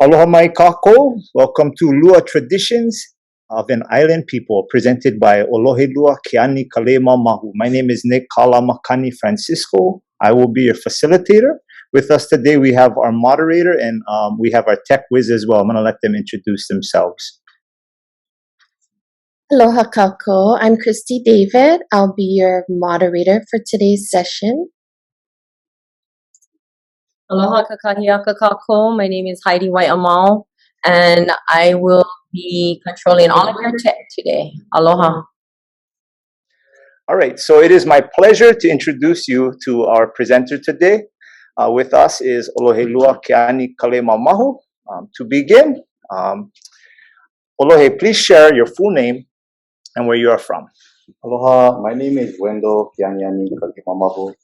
Aloha mai kākou. Welcome to Lua Traditions of an Island People, presented by ʻŌlohe Lua Keani Kaleimamahu. My name is Nick Kalamakani Francisco. I will be your facilitator. With us today, we have our moderator and we have our tech whiz as well. I'm going to let them introduce themselves. Aloha kākou. I'm Christy David. I'll be your moderator for today's session. Aloha kakahiaka kākou. My name is Heidi Waiamau, and I will be controlling all of your tech today. Aloha. All right, so it is my pleasure to introduce you to our presenter today. With us is ʻŌlohe Lua Keani Kaleimamahu. To begin, ʻŌlohe, please share your full name and where you are from. Aloha, my name is Wendell Keani Kaleimamahu.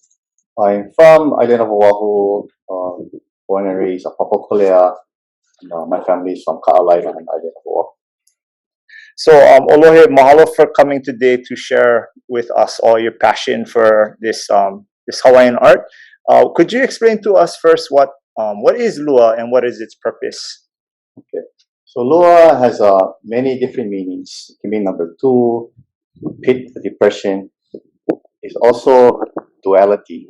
I'm from island of Oahu, born and raised in Pohakula. My family is from Ka'alaina and island of Oahu. So, ʻŌlohe, mahalo for coming today to share with us all your passion for this this Hawaiian art. Could you explain to us first what is Lua and what is its purpose? Okay, so Lua has many different meanings. It can mean number 2, pit, depression. It's also duality,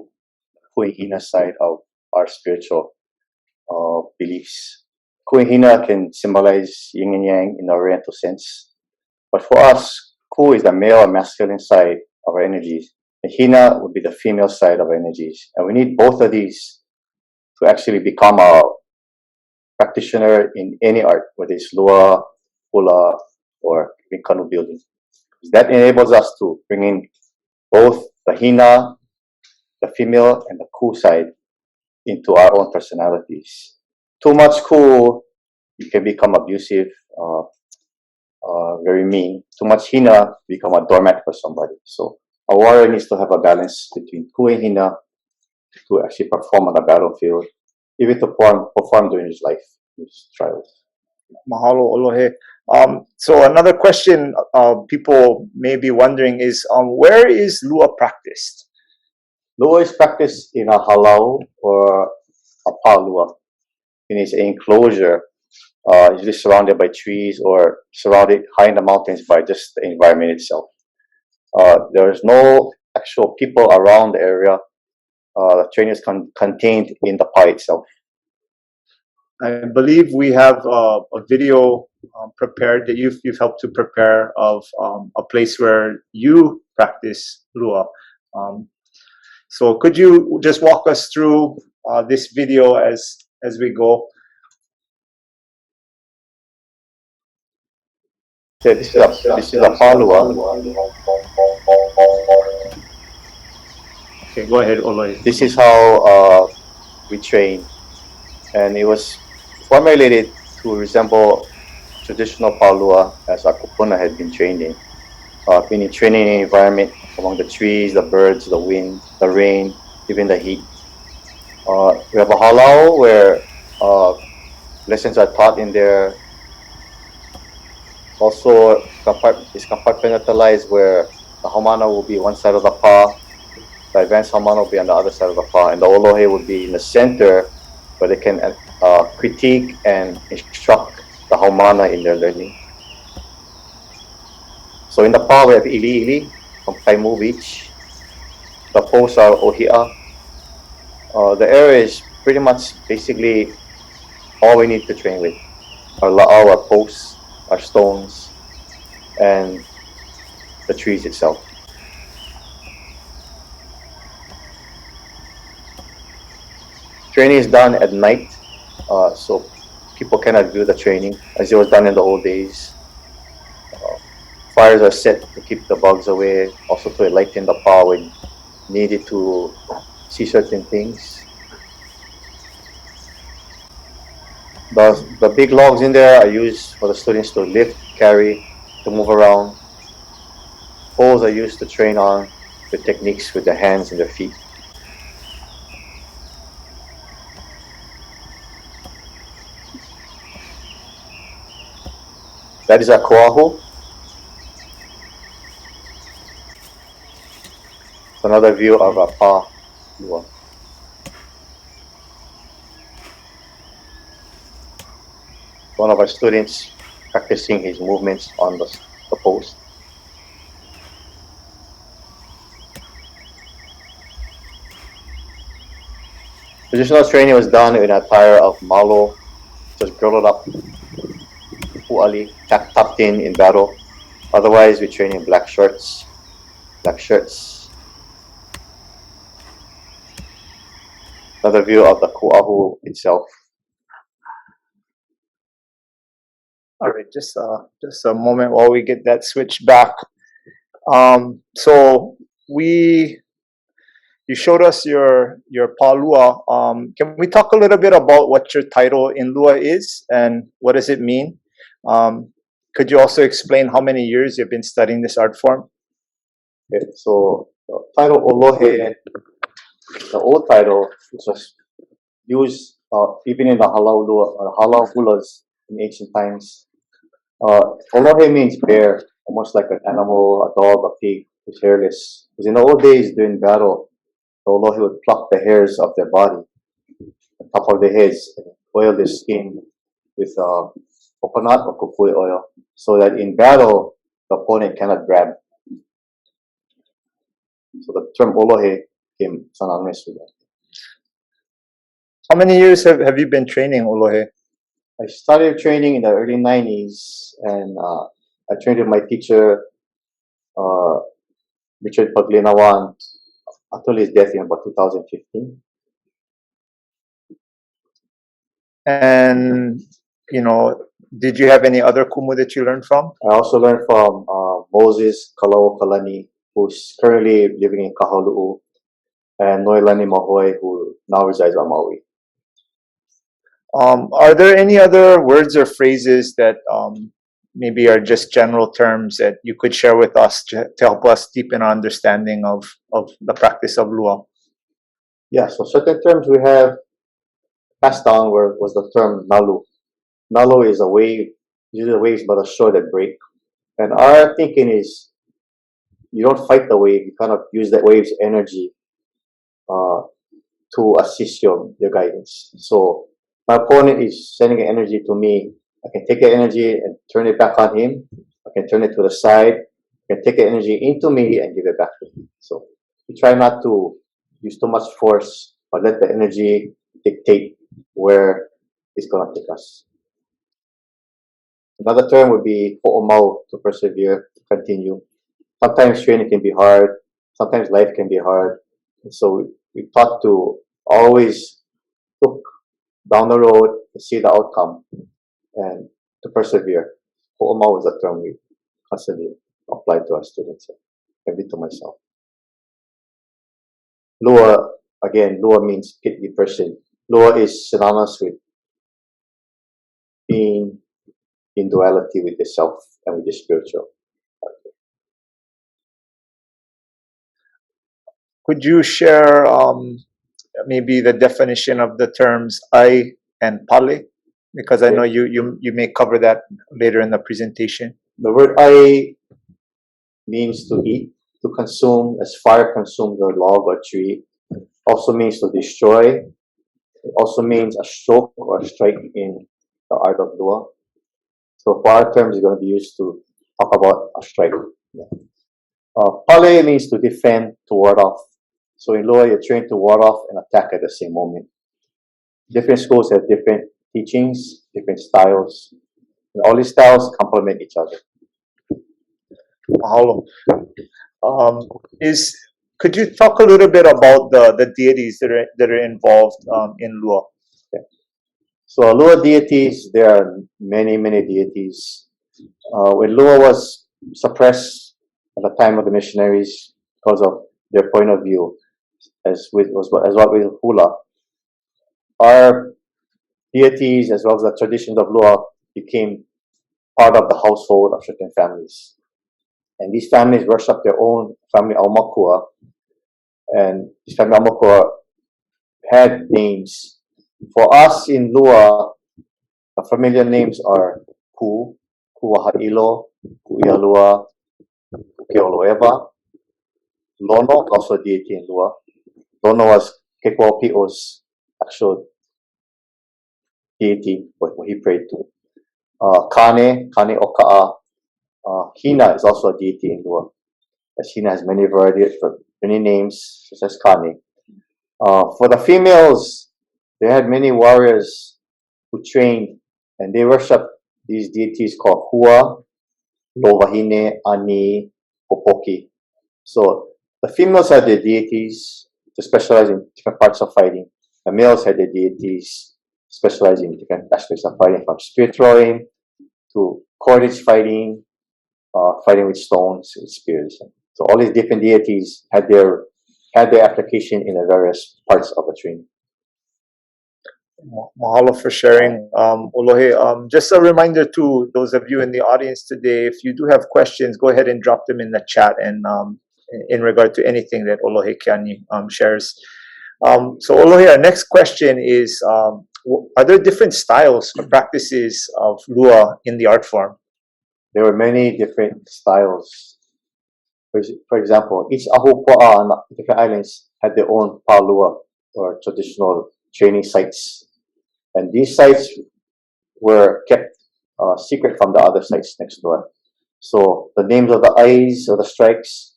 kuihina side of our spiritual beliefs. Kuihina can symbolize yin and yang in the Oriental sense. But for us, Ku is the male and masculine side of our energies. And Hina would be the female side of our energies. And we need both of these to actually become a practitioner in any art, whether it's Lua, Hula, or Kanu building. That enables us to bring in both the Hina, the female, and the Ku side into our own personalities. Too much Ku, you can become abusive, very mean. Too much Hina, become a doormat for somebody. So a warrior needs to have a balance between Ku and Hina to actually perform on the battlefield, even to perform during his life, his trials. Mahalo, ʻŌlohe. So another question people may be wondering is, where is Lua practiced? Lua is practiced in a halau or a pālua. In its enclosure, usually surrounded by trees or surrounded high in the mountains by just the environment itself. There is no actual people around the area. The training is contained in the pa itself. I believe we have a video prepared that you've helped to prepare of a place where you practice Lua. So could you just walk us through this video as we go? So this is a pālua. Okay, go ahead, ʻŌlohe. This is how we train, and it was formulated to resemble traditional pālua as our Kūpuna had been trained in, meaning training in an environment among the trees, the birds, the wind, the rain, even the heat. We have a halau where lessons are taught in there. Also, it's compartmentalized where the haumana will be one side of the pa, the advanced haumana will be on the other side of the pa, and the ʻŌlohe will be in the center where they can critique and instruct the haumana in their learning. So in the pa, we have ʻili from Kaimu Beach. The posts are ohi'a. The area is pretty much basically all we need to train with. Our lāʻau, our posts, our stones, and the trees itself. Training is done at night, so people cannot view the training as it was done in the old days. Fires are set to keep the bugs away, also to enlighten the pa when needed to see certain things. The big logs in there are used for the students to lift, carry, to move around. Poles are used to train on the techniques with their hands and their feet. That is our koahu. It's another view of our pa Lua. one of our students practicing his movements on the post. Traditional training was done in attire of malo, just girdled up, pu'ali, tucked in battle. Otherwise, we train in black shirts. Another view of the ku'ahu itself. All right, just a moment while we get that switch back. So you showed us your pālua. Can we talk a little bit about what your title in Lua is and what does it mean? Could you also explain how many years you've been studying this art form? Okay, so the title ʻŌlohe, the old title, which was used even in the halal hulas in ancient times. ʻŌlohe means bear, almost like an animal, a dog, a pig, who's hairless. Because in the old days during battle, the ʻŌlohe would pluck the hairs of their body, on top of their heads, and oil their skin with coconut or kukui oil, so that in battle, the opponent cannot grab. So the term ʻŌlohe came synonymous with that. How many years have you been training ʻŌlohe? I started training in the early 90s, and I trained with my teacher, Richard Paglinawan, until his death in about 2015. And, did you have any other kumu that you learned from? I also learned from Moses Kalani, who's currently living in Kahalu'u, and Noelani Mahoi, who now resides on Maui. Are there any other words or phrases that maybe are just general terms that you could share with us to help us deepen our understanding of the practice of Lua? Yeah, so certain terms we have passed down was the term nalu. Nalu is a wave, usually the waves by the shore that break. And our thinking is you don't fight the wave, you kind of use that wave's energy to assist your guidance. So my opponent is sending energy to me. I can take that energy and turn it back on him. I can turn it to the side. I can take the energy into me and give it back to him. So we try not to use too much force, but let the energy dictate where it's going to take us. Another term would be ho'omau, to persevere, to continue. Sometimes training can be hard. Sometimes life can be hard. And so we taught to always look down the road and see the outcome and to persevere. Ho'omau is a term we constantly apply to our students and to myself. Lua, again, Lua means pitly person. Lua is synonymous with being in duality with the self and with the spiritual. Could you share maybe the definition of the terms I and pale? Because I know you may cover that later in the presentation. The word I means to eat, to consume, as fire consumes a log or tree. Also means to destroy. It also means a stroke or a strike in the art of Lua. So for our terms, is going to be used to talk about a strike. Pale means to defend, to ward off. So in Lua, you're trained to ward off and attack at the same moment. Different schools have different teachings, different styles, and all these styles complement each other. Mahalo. Could you talk a little bit about the deities that are involved in Lua? Okay. So Lua deities, there are many deities. When Lua was suppressed at the time of the missionaries because of their point of view, as what with hula, our deities as well as the traditions of Lua became part of the household of certain families. And these families worship their own family aumakua. And these family aumakua had names. For us in Lua, the familiar names are Ku, Kuaha'ilo, Ku'ialua, Kukeoloeva. Lono, also a deity in Lua. Lono was Kekuaopi'o's actual deity, what he prayed to. Kane Oka'a. Hina is also a deity in Lua. As Hina has many varieties, many names, such as Kane. For the females, they had many warriors who trained, and they worship these deities called Hua, Lovahine, Ani, Popoki. So the females had their deities to specialize in different parts of fighting. The males had their deities specializing in different aspects of fighting, from spear throwing to cordage fighting, fighting with stones, with spears. So all these different deities had their application in the various parts of the training. Mahalo for sharing, ʻŌlohe. Just a reminder to those of you in the audience today, if you do have questions, go ahead and drop them in the chat, and in regard to anything that ʻŌlohe Keani shares. So ʻŌlohe, our next question is, are there different styles or practices of Lua in the art form? There were many different styles. For example, each ahupua'a on different islands had their own pālua, or traditional training sites. And these sites were kept secret from the other sites next door. So the names of the eyes or the strikes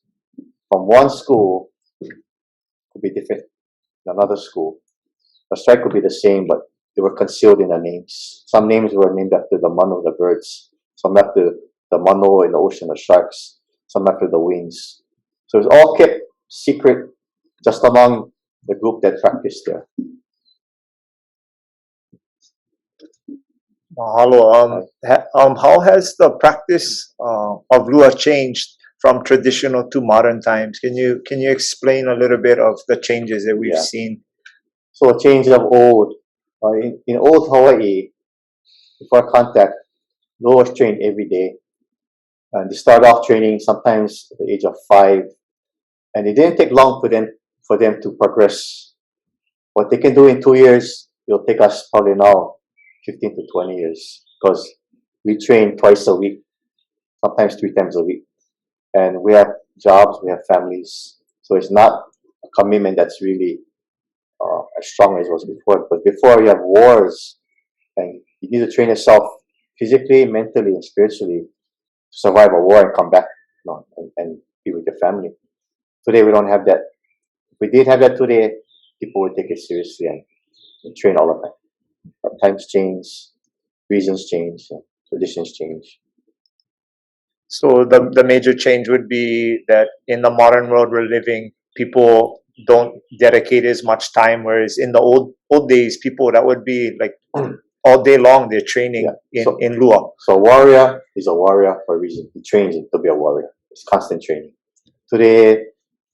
from one school could be different than another school. The strike could be the same, but they were concealed in the names. Some names were named after the mano, the birds. Some after the mano in the ocean, the sharks. Some after the winds. So it was all kept secret just among the group that practiced there. Mahalo. How has the practice of Lua changed from traditional to modern times? Can you explain a little bit of the changes that we've seen? So a change of old. In old Hawaii, before contact, Lua was trained every day. And they start off training sometimes at the age of 5. And it didn't take long for them to progress. What they can do in 2 years, it'll take us probably now 15 to 20 years, because we train twice a week, sometimes 3 times a week. And we have jobs, we have families. So it's not a commitment that's really as strong as it was before. But before, you have wars, and you need to train yourself physically, mentally, and spiritually to survive a war and come back, and be with your family. Today, we don't have that. If we did have that today, people would take it seriously and train all the time. But times change, reasons change, traditions change. So the major change would be that in the modern world we're living, people don't dedicate as much time, whereas in the old days, people, that would be like all day long they're training in Lua. So a warrior is a warrior for a reason. He trains to be a warrior. It's constant training. Today,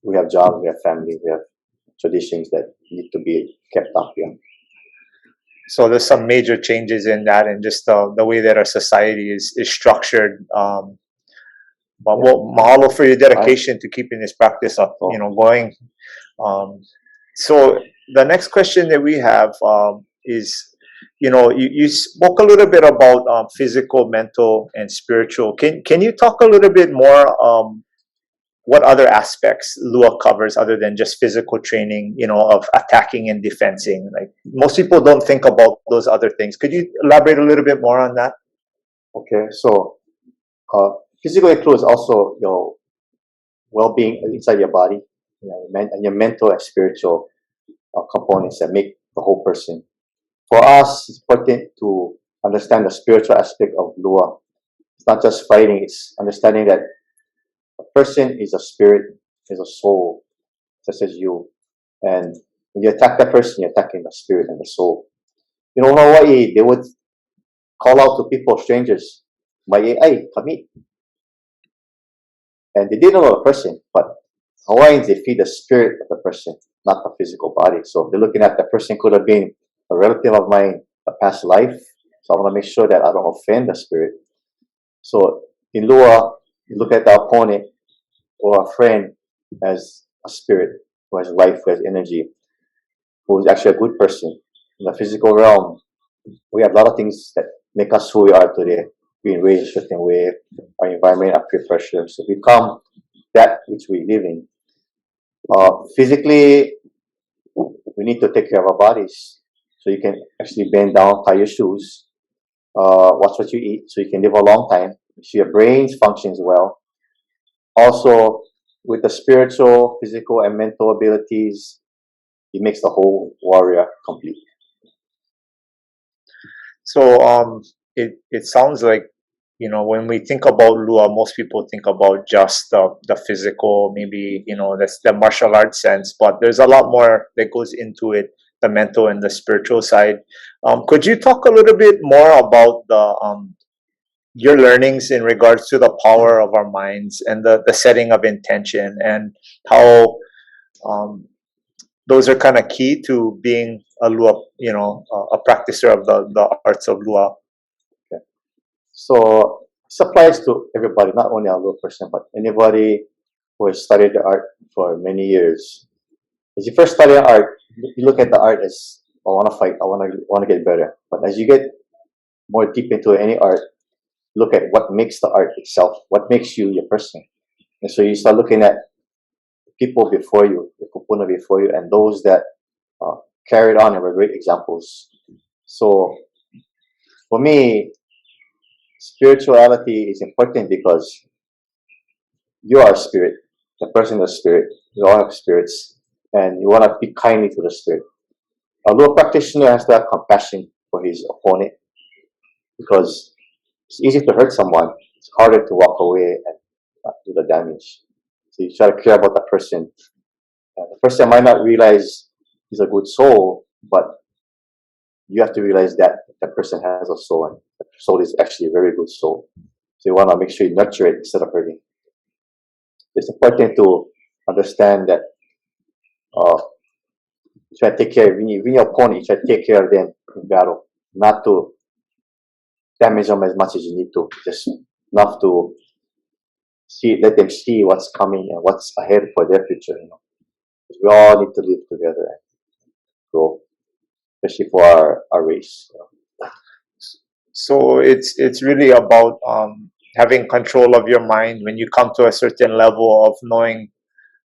we have jobs, we have family, we have traditions that need to be kept up. So there's some major changes in that, and just the way that our society is structured. But mahalo for your dedication to keeping this practice up, going. So the next question that we have is, you spoke a little bit about physical, mental, and spiritual. Can you talk a little bit more what other aspects Lua covers other than just physical training, of attacking and defending? Like, most people don't think about those other things. Could you elaborate a little bit more on that? Okay, so physical includes also your well-being inside your body, and your mental and spiritual components that make the whole person. For us, it's important to understand the spiritual aspect of Lua. It's not just fighting, it's understanding that a person is a spirit, is a soul, just as you. And when you attack that person, you're attacking the spirit and the soul. In Hawaii, they would call out to people, strangers, "Mai ai, kami." And they didn't know the person, but Hawaiians, they feed the spirit of the person, not the physical body. So if they're looking at the person, could have been a relative of mine, a past life. So I want to make sure that I don't offend the spirit. So in Lua, you look at the opponent or a friend as a spirit who has life, who has energy, who is actually a good person. In the physical realm, we have a lot of things that make us who we are today. Being raised a certain way, our environment, our peer pressure. So we become that which we live in. Physically, we need to take care of our bodies. So you can actually bend down, tie your shoes, watch what you eat so you can live a long time, so your brain functions well. Also, with the spiritual, physical, and mental abilities, it makes the whole warrior complete. So it sounds like, you know, when we think about Lua, most people think about just the physical, maybe, you know, that's the martial arts sense, but there's a lot more that goes into it, the mental and the spiritual side. Could you talk a little bit more about your learnings in regards to the power of our minds and the setting of intention, and how those are kind of key to being a Lua, you know, a practitioner of the arts of Lua? Okay. So this applies to everybody, not only a Lua person, but anybody who has studied the art for many years. As you first study art, you look at the art as, I want to fight, I want to get better. But as you get more deep into any art, look at what makes the art itself, what makes you your person. And so you start looking at people before you, the Kūpuna before you, and those that carried on and were great examples. So for me, spirituality is important because you are a spirit, the person is a spirit, we all have spirits, and you want to be kindly to the spirit. A Lua practitioner has to have compassion for his opponent, because it's easy to hurt someone, it's harder to walk away and not do the damage. So you try to care about the person. The person might not realize he's a good soul, but you have to realize that the person has a soul, and the soul is actually a very good soul. So you want to make sure you nurture it instead of hurting. It's important to understand that you try to take care of your opponent, you try to take care of them in battle, not to damage them as much as you need to, just enough to let them see what's coming and what's ahead for their future. You know, we all need to live together and grow, especially for our race. You know. So it's really about having control of your mind when you come to a certain level of knowing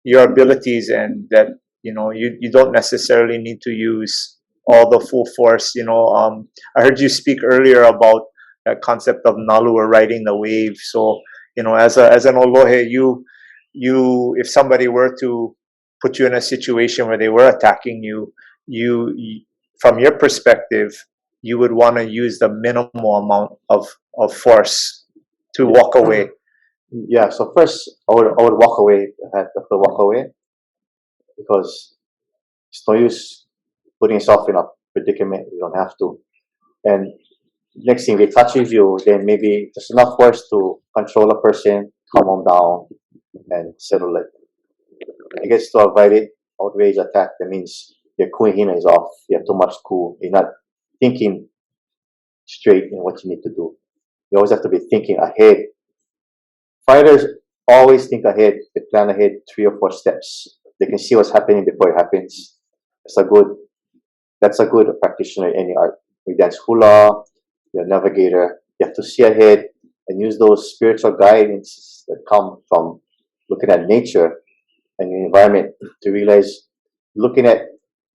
your abilities, and that, you know, you don't necessarily need to use all the full force. You know, I heard you speak earlier about that concept of nalu, or riding the wave. So, you know, as an ʻŌlohe, you if somebody were to put you in a situation where they were attacking you, you from your perspective, you would want to use the minimal amount of force to walk away. Yeah, so first I would walk away. I had to walk away, because it's no use putting yourself in a predicament. You don't have to. And next thing, if it touches you, then maybe there's enough force to control a person, calm them down, and settle it. It gets to avoid it, outrage attack. That means your kuihina is off. You have too much ku. You're not thinking straight in what you need to do. You always have to be thinking ahead. Fighters always think ahead. They plan ahead 3 or 4 steps. They can see what's happening before it happens. That's a good practitioner in any art. We dance hula, you're a navigator. You have to see ahead and use those spiritual guidance that come from looking at nature and your environment to realize, looking at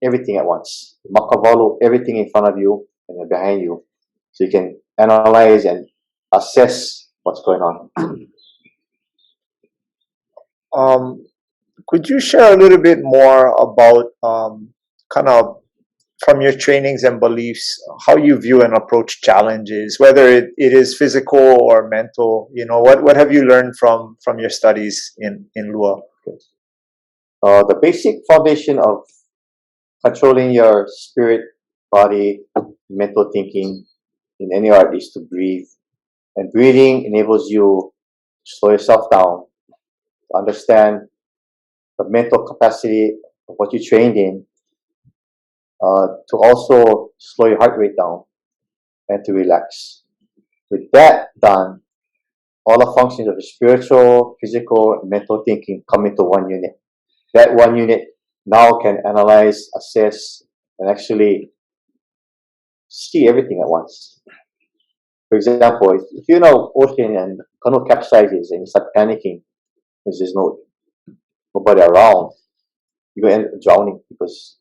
everything at once. Makavalu, everything in front of you and then behind you. So you can analyze and assess what's going on. Could you share a little bit more about kind of from your trainings and beliefs, how you view and approach challenges, whether it is physical or mental? You know, what have you learned from your studies in Lua? The basic foundation of controlling your spirit, body, mental thinking in any art is to breathe. And breathing enables you to slow yourself down, to understand the mental capacity of what you trained in, to also slow your heart rate down and to relax. With that done, all the functions of the spiritual, physical, and mental thinking come into one unit. That one unit now can analyze, assess, and actually see everything at once. For example, if you're in an ocean and the canoe capsizes and you start panicking because there's nobody around, you're going to end up drowning, because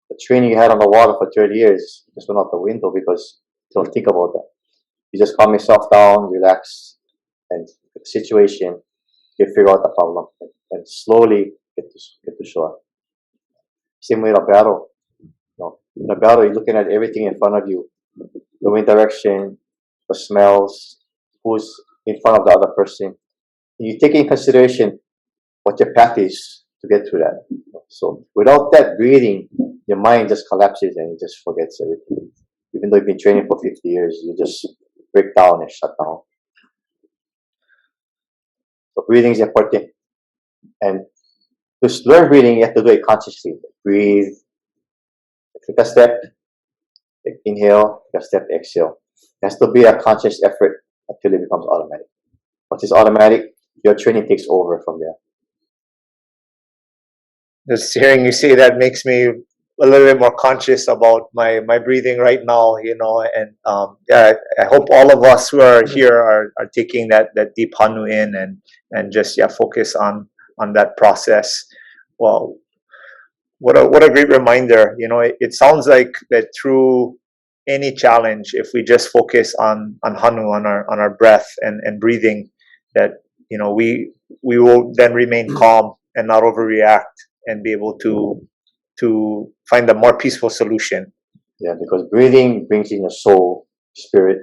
the training you had on the water for 30 years just went out the window because you don't think about that. You just calm yourself down, relax, and the situation, you figure out the problem, and slowly get to shore. Same way in a battle. In a battle, you're looking at everything in front of you, the wind direction, the smells, who's in front of the other person. You take in consideration what your path is to get through that. So without that breathing, your mind just collapses and it just forgets everything. Even though you've been training for 50 years, you just break down and shut down. So breathing is important. And to learn breathing, you have to do it consciously. Breathe, take a step, inhale, take a step, exhale. It has to be a conscious effort until it becomes automatic. Once it's automatic, your training takes over from there. Just hearing you say that makes me a little bit more conscious about my breathing right now, and yeah, I hope all of us who are here are taking that deep hanu in and just focus on that process. Well, what a great reminder. It sounds like that through any challenge, if we just focus on hanu, on our breath and breathing, that we will then remain calm and not overreact and be able to find a more peaceful solution. Yeah, because breathing brings in your soul, spirit,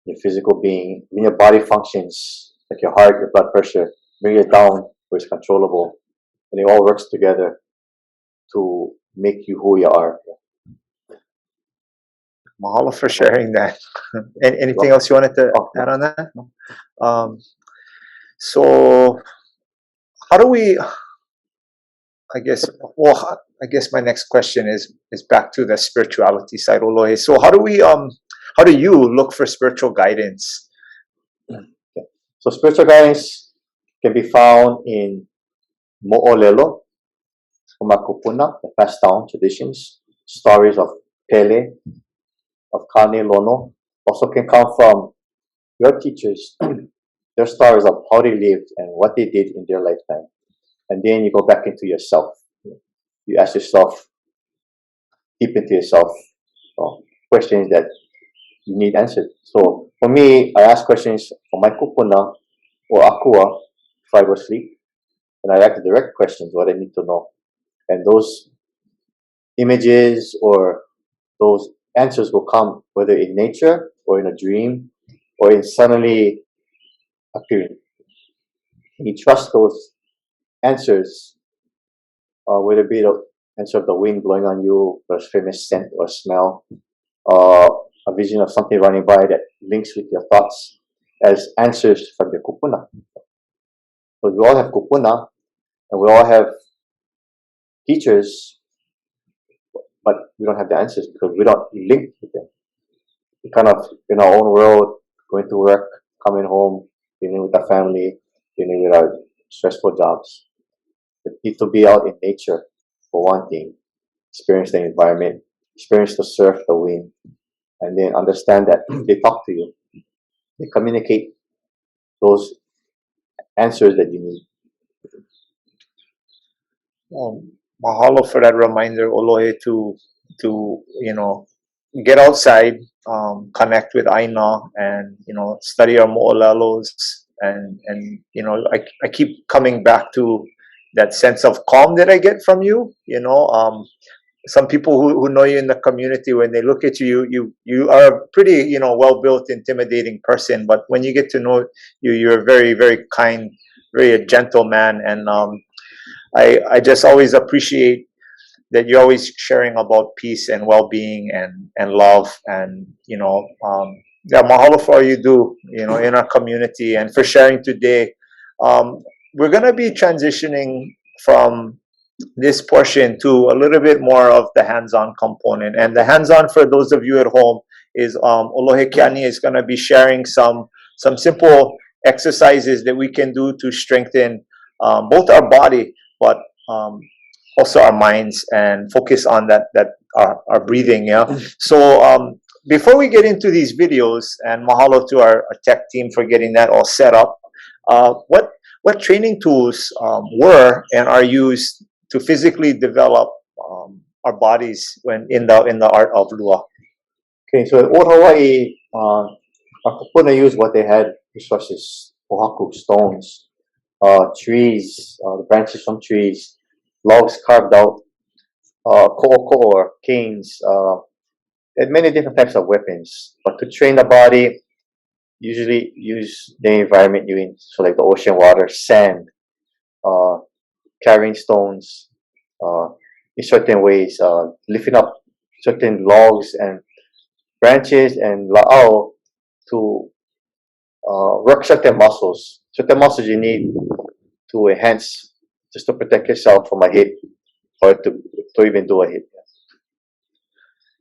your physical being. When your body functions, like your heart, your blood pressure, bring it down where it's controllable. And it all works together to make you who you are. Mahalo for sharing that. Anything else you wanted to add on that? So how do we, I guess my next question is back to the spirituality side, ʻŌlohe. So how do you look for spiritual guidance? Okay. So spiritual guidance can be found in mo'olelo, from our Kūpuna, the passed down traditions, stories of Pele, of Kane Lono, also can come from your teachers, their stories of how they lived and what they did in their lifetime. And then you go back into yourself. You ask yourself, deep into yourself, questions that you need answered. So for me, I ask questions for my Kūpuna or Akua before I go to sleep. And I ask the direct questions, what I need to know. And those images or those answers will come whether in nature or in a dream or in suddenly appearing. And you trust those answers, whether it be the answer of the wind blowing on you, or a famous scent or smell, a vision of something running by that links with your thoughts as answers from the Kūpuna. Because we all have Kūpuna and we all have teachers, but we don't have the answers because we don't link with them. We kind of in our own world, going to work, coming home, dealing with our family, dealing with our stressful jobs. We need to be out in nature for one thing, experience the environment, experience the surf, the wind, and then understand that they talk to you. They communicate those answers that you need. Mahalo for that reminder, ʻŌlohe, to get outside, connect with Aina, and study our mo'olelos, and I keep coming back to that sense of calm that I get from you. Some people who know you in the community, when they look at you, you are a pretty well-built, intimidating person, but when you get to know you, you're a very, very kind, very gentle man, and I just always appreciate that you're always sharing about peace and well-being and love, and mahalo for all you do in our community and for sharing today. We're gonna be transitioning from this portion to a little bit more of the hands-on component, and the hands-on, for those of you at home, is ʻŌlohe Keani is gonna be sharing some simple exercises that we can do to strengthen both our body, but also our minds, and focus on that our breathing. So before we get into these videos, and mahalo to our tech team for getting that all set up, what training tools were and are used to physically develop our bodies when in the art of Lua? Okay, so in Old Hawaii, Our Kūpuna used what they had, resources, pōhaku, stones, trees, the branches from trees, logs carved out, ko'oko or canes, and many different types of weapons. But to train the body, usually use the environment you're in, so like the ocean water, sand, carrying stones, in certain ways, lifting up certain logs and branches and lāʻau to work certain muscles. Certain muscles you need to enhance, just to protect yourself from a hit or to even do a hit.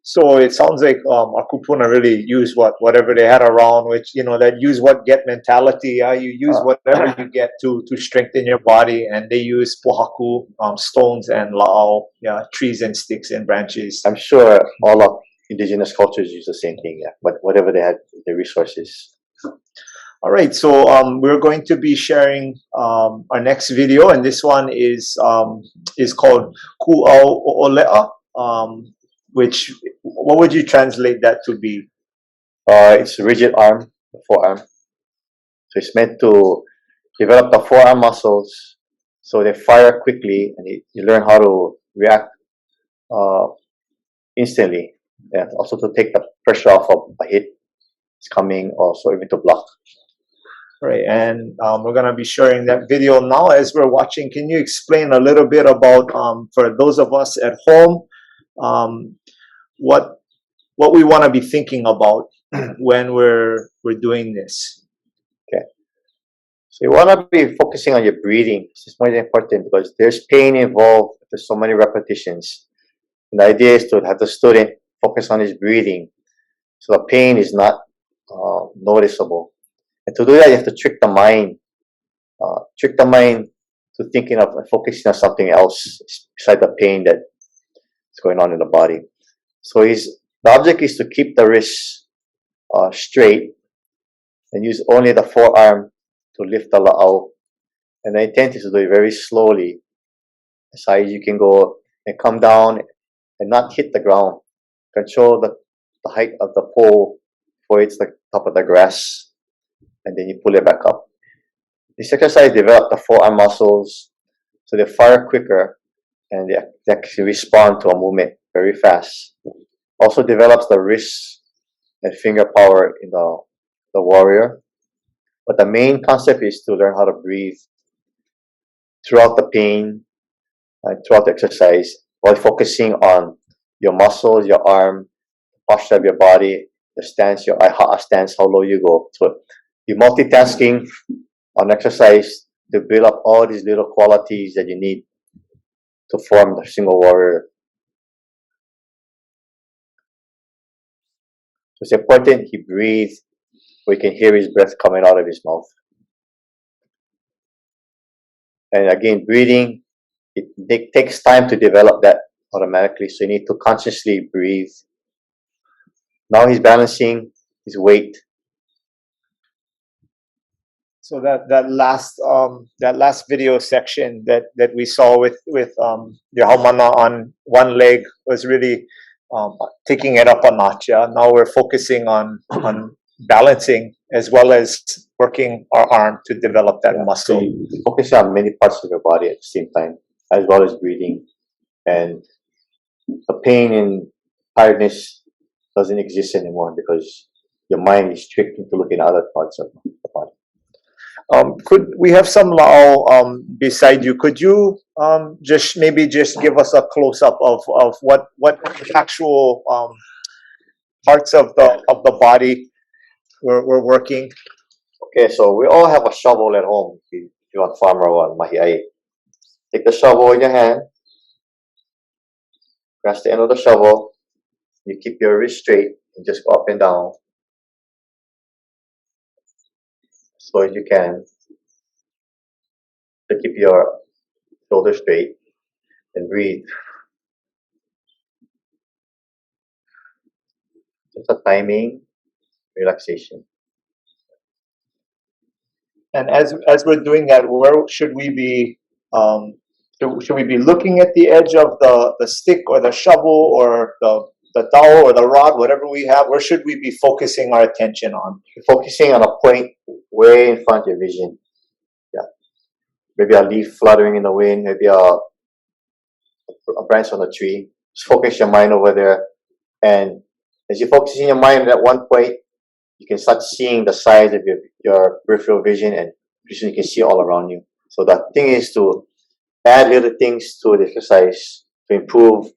So it sounds like our Kūpuna really used whatever they had around, which, you know, that use what get mentality. You use whatever you get to strengthen your body, and they use pōhaku, stones and lāʻau, trees and sticks and branches. I'm sure all of indigenous cultures use the same thing, but whatever they had, the resources. All right, so we're going to be sharing our next video, and this one is called Ku'au O'olea, which, what would you translate that to be? It's a rigid arm, the forearm. So it's meant to develop the forearm muscles so they fire quickly, and you learn how to react instantly. And also to take the pressure off of a hit is coming, also even to block. Right, and we're going to be sharing that video now as we're watching. Can you explain a little bit about, for those of us at home, what we want to be thinking about when we're doing this? Okay, so you want to be focusing on your breathing. This is more important because there's pain involved. There's so many repetitions, and the idea is to have the student focus on his breathing, so the pain is not noticeable. And to do that, you have to trick the mind to thinking of and focusing on something else beside the pain that's going on in the body. So the object is to keep the wrists straight and use only the forearm to lift the lāʻau. And the intent is to do it very slowly, as high as you can go, and come down and not hit the ground. Control the height of the pole before it's the top of the grass, and then you pull it back up. This exercise develops the forearm muscles so they fire quicker and they actually respond to a movement very fast. Also develops the wrist and finger power in the warrior. But the main concept is to learn how to breathe throughout the pain and throughout the exercise, while focusing on your muscles, your arm, posture of your body, the stance, your iha'a stance, how low you go. So you're multitasking on exercise to build up all these little qualities that you need to form the single warrior. So it's important he breathes, we can hear his breath coming out of his mouth. And again, breathing, it takes time to develop that automatically, so you need to consciously breathe. Now he's balancing his weight. So that last video section that we saw with your haumana on one leg was really taking it up a notch. Now we're focusing on balancing as well as working our arm to develop that muscle. So you focus on many parts of your body at the same time, as well as breathing. And the pain and tiredness doesn't exist anymore because your mind is tricked into looking at other parts of the body. Could we have some lāʻau beside you? Could you just give us a close up of what actual parts of the body we're working? Okay, so we all have a shovel at home. If you're a farmer or mahi'ai, take the shovel in your hand, grasp the end of the shovel. You keep your wrist straight and just go up and down as slow as you can to keep your shoulder straight, and breathe. Just a timing, relaxation. And as we're doing that, where should we be? Should we be looking at the edge of the stick or the shovel or the the dao or the rod, whatever we have, where should we be focusing our attention on? Focusing on a point way in front of your vision. Yeah. Maybe a leaf fluttering in the wind, maybe a branch on a tree. Just focus your mind over there. And as you're focusing your mind at one point, you can start seeing the size of your peripheral vision, and you can see all around you. So the thing is to add little things to the exercise to improve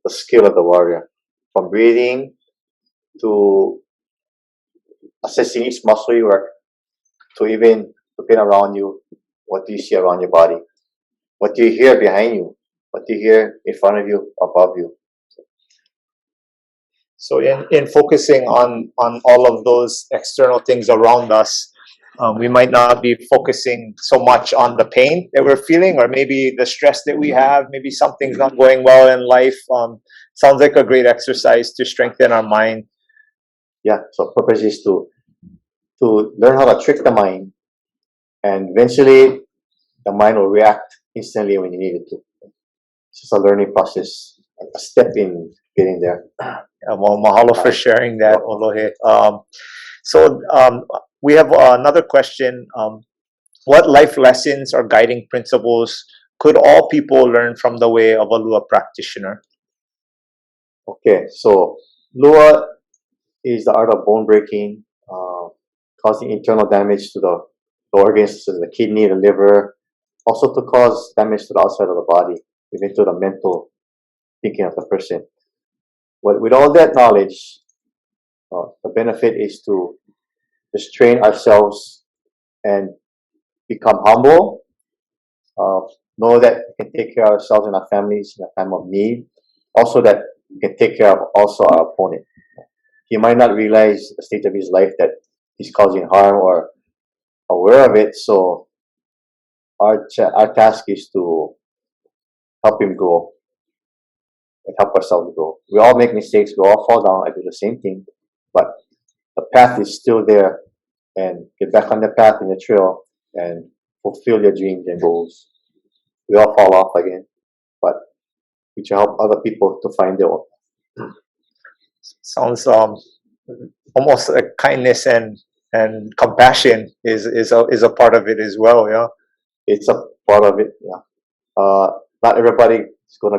the skill of the warrior. From breathing to assessing each muscle you work, to even looking around you. What do you see around your body? What do you hear behind you? What do you hear in front of you, above you? So in focusing on all of those external things around us, we might not be focusing so much on the pain that we're feeling, or maybe the stress that we have, maybe something's not going well in life. Sounds like a great exercise to strengthen our mind. Yeah, so purpose is to learn how to trick the mind, and eventually the mind will react instantly when you need it to. It's just a learning process, a step in getting there. Well, mahalo for sharing that, ʻŌlohe. We have another question. What life lessons or guiding principles could all people learn from the way of a Lua practitioner? Okay, so Lua is the art of bone breaking, causing internal damage to the organs, to the kidney, the liver, also to cause damage to the outside of the body, even to the mental thinking of the person. With all that knowledge, the benefit is to just train ourselves and become humble, know that we can take care of ourselves and our families in a time of need, also that we can take care of also our opponent. He might not realize the state of his life that he's causing harm or aware of it, so our task is to help him grow and help ourselves grow. We all make mistakes, we all fall down, I do the same thing, but the path is still there, and get back on the path in the trail and fulfill your dreams and goals. We all fall off again, but we should help other people to find their own. Sounds almost like kindness and compassion is a part of it as well. Yeah, it's a part of it. Yeah, not everybody is gonna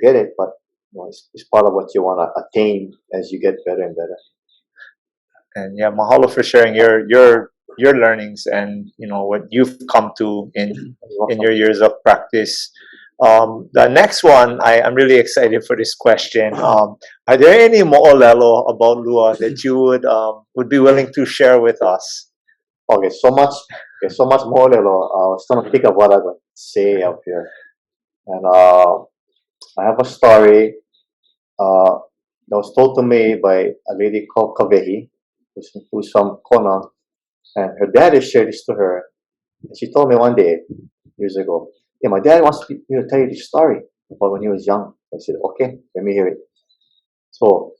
get it, but it's part of what you want to attain as you get better and better. And yeah, mahalo for sharing your learnings and what you've come to in your years of practice. The next one, I'm really excited for this question. Are there any mo'olelo about Lua that you would be willing to share with us? Okay, so much mo'olelo. I was trying to think of what I would say up here, and I have a story that was told to me by a lady called Kavehi, who's from Kona, and her dad has shared this to her. And she told me one day, years ago, yeah, my dad wants me to tell you this story about when he was young. I said, okay, let me hear it. So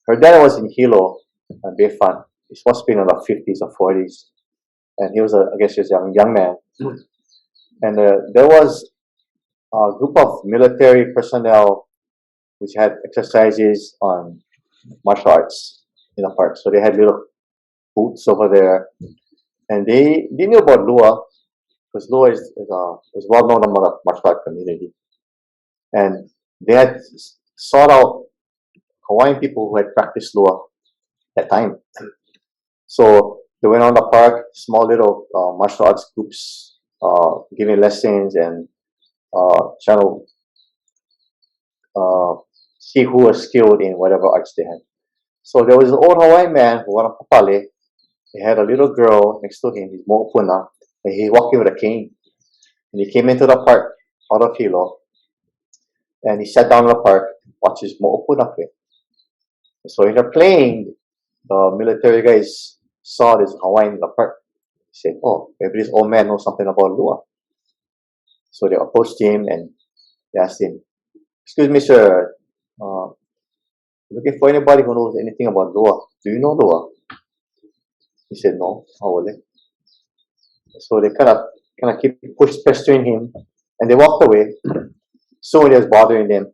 her dad was in Hilo, Befan. He was in the 50s or 40s, and he was I guess he was a young man. And there was a group of military personnel which had exercises on martial arts in the park. So they had little booths over there, and they knew about Lua, because Lua is well known among the martial art community. And they had sought out Hawaiian people who had practiced Lua at that time. So they went on the park, small little martial arts groups, giving lessons and trying to see who was skilled in whatever arts they had. So there was an old Hawaiian man who won a papale. He had a little girl next to him, his mo'opuna, and he walking with a cane. And he came into the park out of Hilo, and he sat down in the park, watched his mo'opuna play. So in the playing, the military guys saw this Hawaiian in the park. He said, oh, maybe this old man knows something about Lua. So they approached him and they asked him, excuse me, sir, looking for anybody who knows anything about Lua. Do you know Lua? He said, no, how will they? So they kind of keep pestering him, and they walked away. So it was bothering them,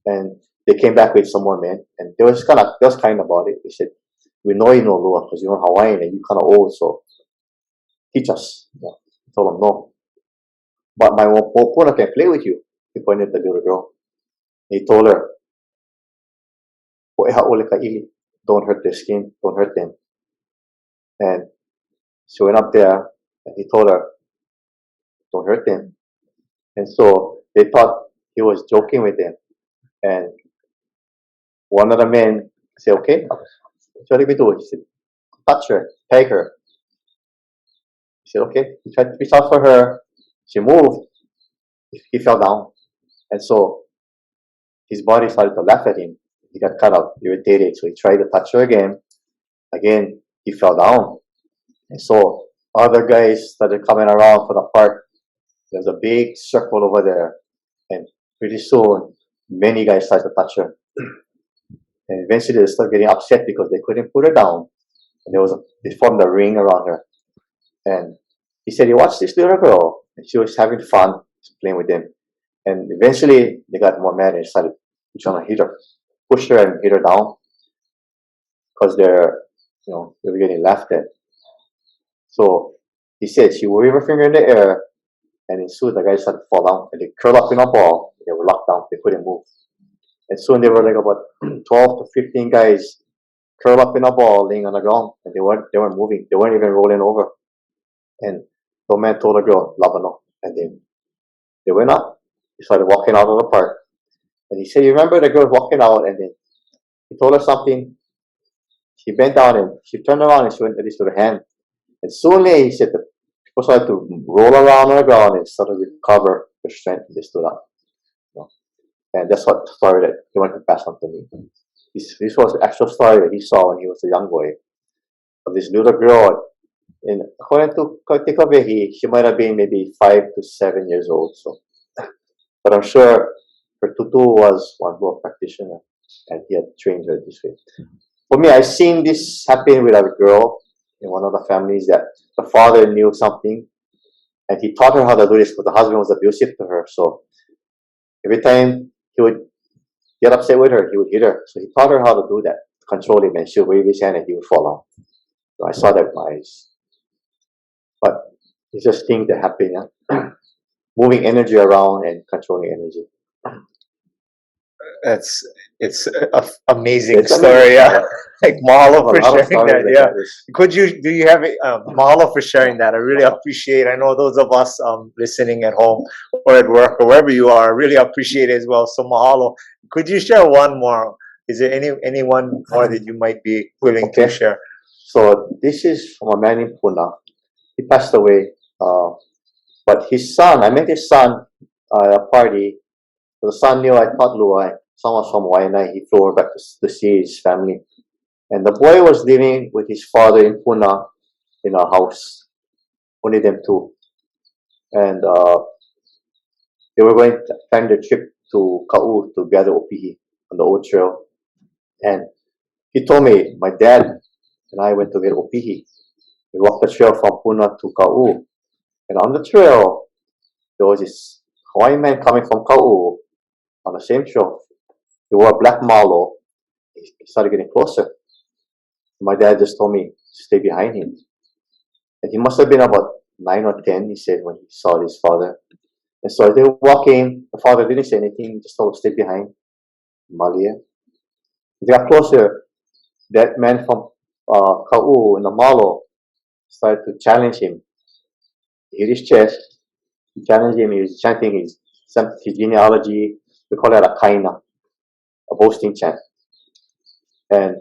and they came back with some more men, and they was kind about it. They said, "We know you know Lua because you're Hawaiian and you kind of old, so teach us." I told them no, but my Kūpuna can play with you. He pointed at the little girl. He told her, "Don't hurt their skin, don't hurt them." And she went up there, and he told her, "Don't hurt them." And so they thought he was joking with them. And one of the men said, "Okay, what do we do?" He said, "Touch her, peg her." He said, "Okay." He tried to reach out for her. She moved. He fell down. And so his body started to laugh at him. He got kind of irritated. So he tried to touch her again. Again, he fell down. And so other guys started coming around for the part. There's a big circle over there. And pretty soon, many guys started to touch her. And eventually they started getting upset because they couldn't put her down. And they formed a ring around her. And he said he watched this little girl and she was having fun playing with them. And eventually they got more mad and started trying to hit her, push her and hit her down because they were getting laughed at. So he said she waved her finger in the air, and soon the guys started to fall down and they curled up in a ball. They were locked down, they couldn't move. And soon there were like about 12 to 15 guys curled up in a ball laying on the ground, and they weren't moving, they weren't even rolling over. And the man told the girl, "Labano," and then they went up. They started walking out of the park. And he said, "You remember the girl walking out?" And then he told her something. She bent down and she turned around and she went at least with her hand. And soon he said the people started to roll around on the ground and started to recover their strength and they stood up. And that's what the story that he wanted to pass on to me. This was the actual story that he saw when he was a young boy. Of this little girl. And according to Kaitikavehi, she might have been maybe 5 to 7 years old. So, but I'm sure her tutu was one Lua practitioner, and he had trained her this way. For me, I've seen this happen with a girl in one of the families that the father knew something, and he taught her how to do this, but the husband was abusive to her. So every time he would get upset with her, he would hit her. So he taught her how to do that, to control him, and she would wave his hand and he would fall down. So I saw that with my eyes. But it's just things that happen, moving energy around and controlling energy. It's an amazing story. Yeah. Like mahalo for sharing that. Yeah. Do you have mahalo for sharing that? I really appreciate it. I know those of us listening at home or at work or wherever you are, really appreciate it as well. So mahalo. Could you share one more? Is there any one more that you might be willing to share? So this is from a man in Puna. He passed away. But his son, I met his son at a party. The son knew I taught Lua. Son was from Waiwai. He flew over back to see his family. And the boy was living with his father in Puna in a house. Only them two. And they were going to plan their trip to Ka'u to gather opihi on the old trail. And he told me, my dad and I went to get opihi. We walked the trail from Puna to Ka'u. And on the trail, there was this Hawaiian man coming from Ka'u on the same trail. He wore a black malo. He started getting closer. My dad just told me to stay behind him. And he must have been about 9 or 10, he said, when he saw his father. And so as they were walking, the father didn't say anything, he just told him to stay behind Malia. They got closer. That man from Ka'u in the malo started to challenge him. He hit his chest. He challenged him. He was chanting his genealogy. We call that a kaina, a boasting chant. And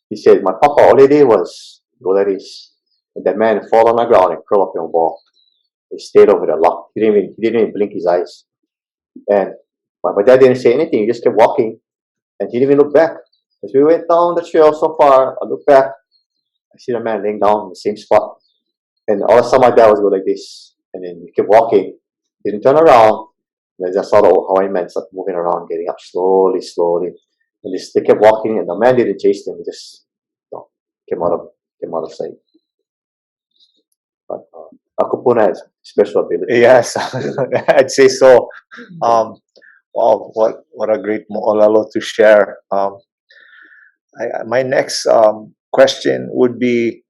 he said, my papa all he did was go like this. And that man fall on the ground and curl up in a ball. He stayed over there locked. He didn't even blink his eyes. And my dad didn't say anything. He just kept walking. And he didn't even look back. As we went down the trail so far, I looked back. I see the man laying down in the same spot. And all of a sudden my dad was go like this. And then he kept walking. He didn't turn around. And I just saw the old Hawaiian man start moving around, getting up slowly. And they kept walking, and the man didn't chase them. He just came out of sight. But Kūpuna has special ability. Yes, I'd say so. Oh, what a great mo'olelo to share. My next question would be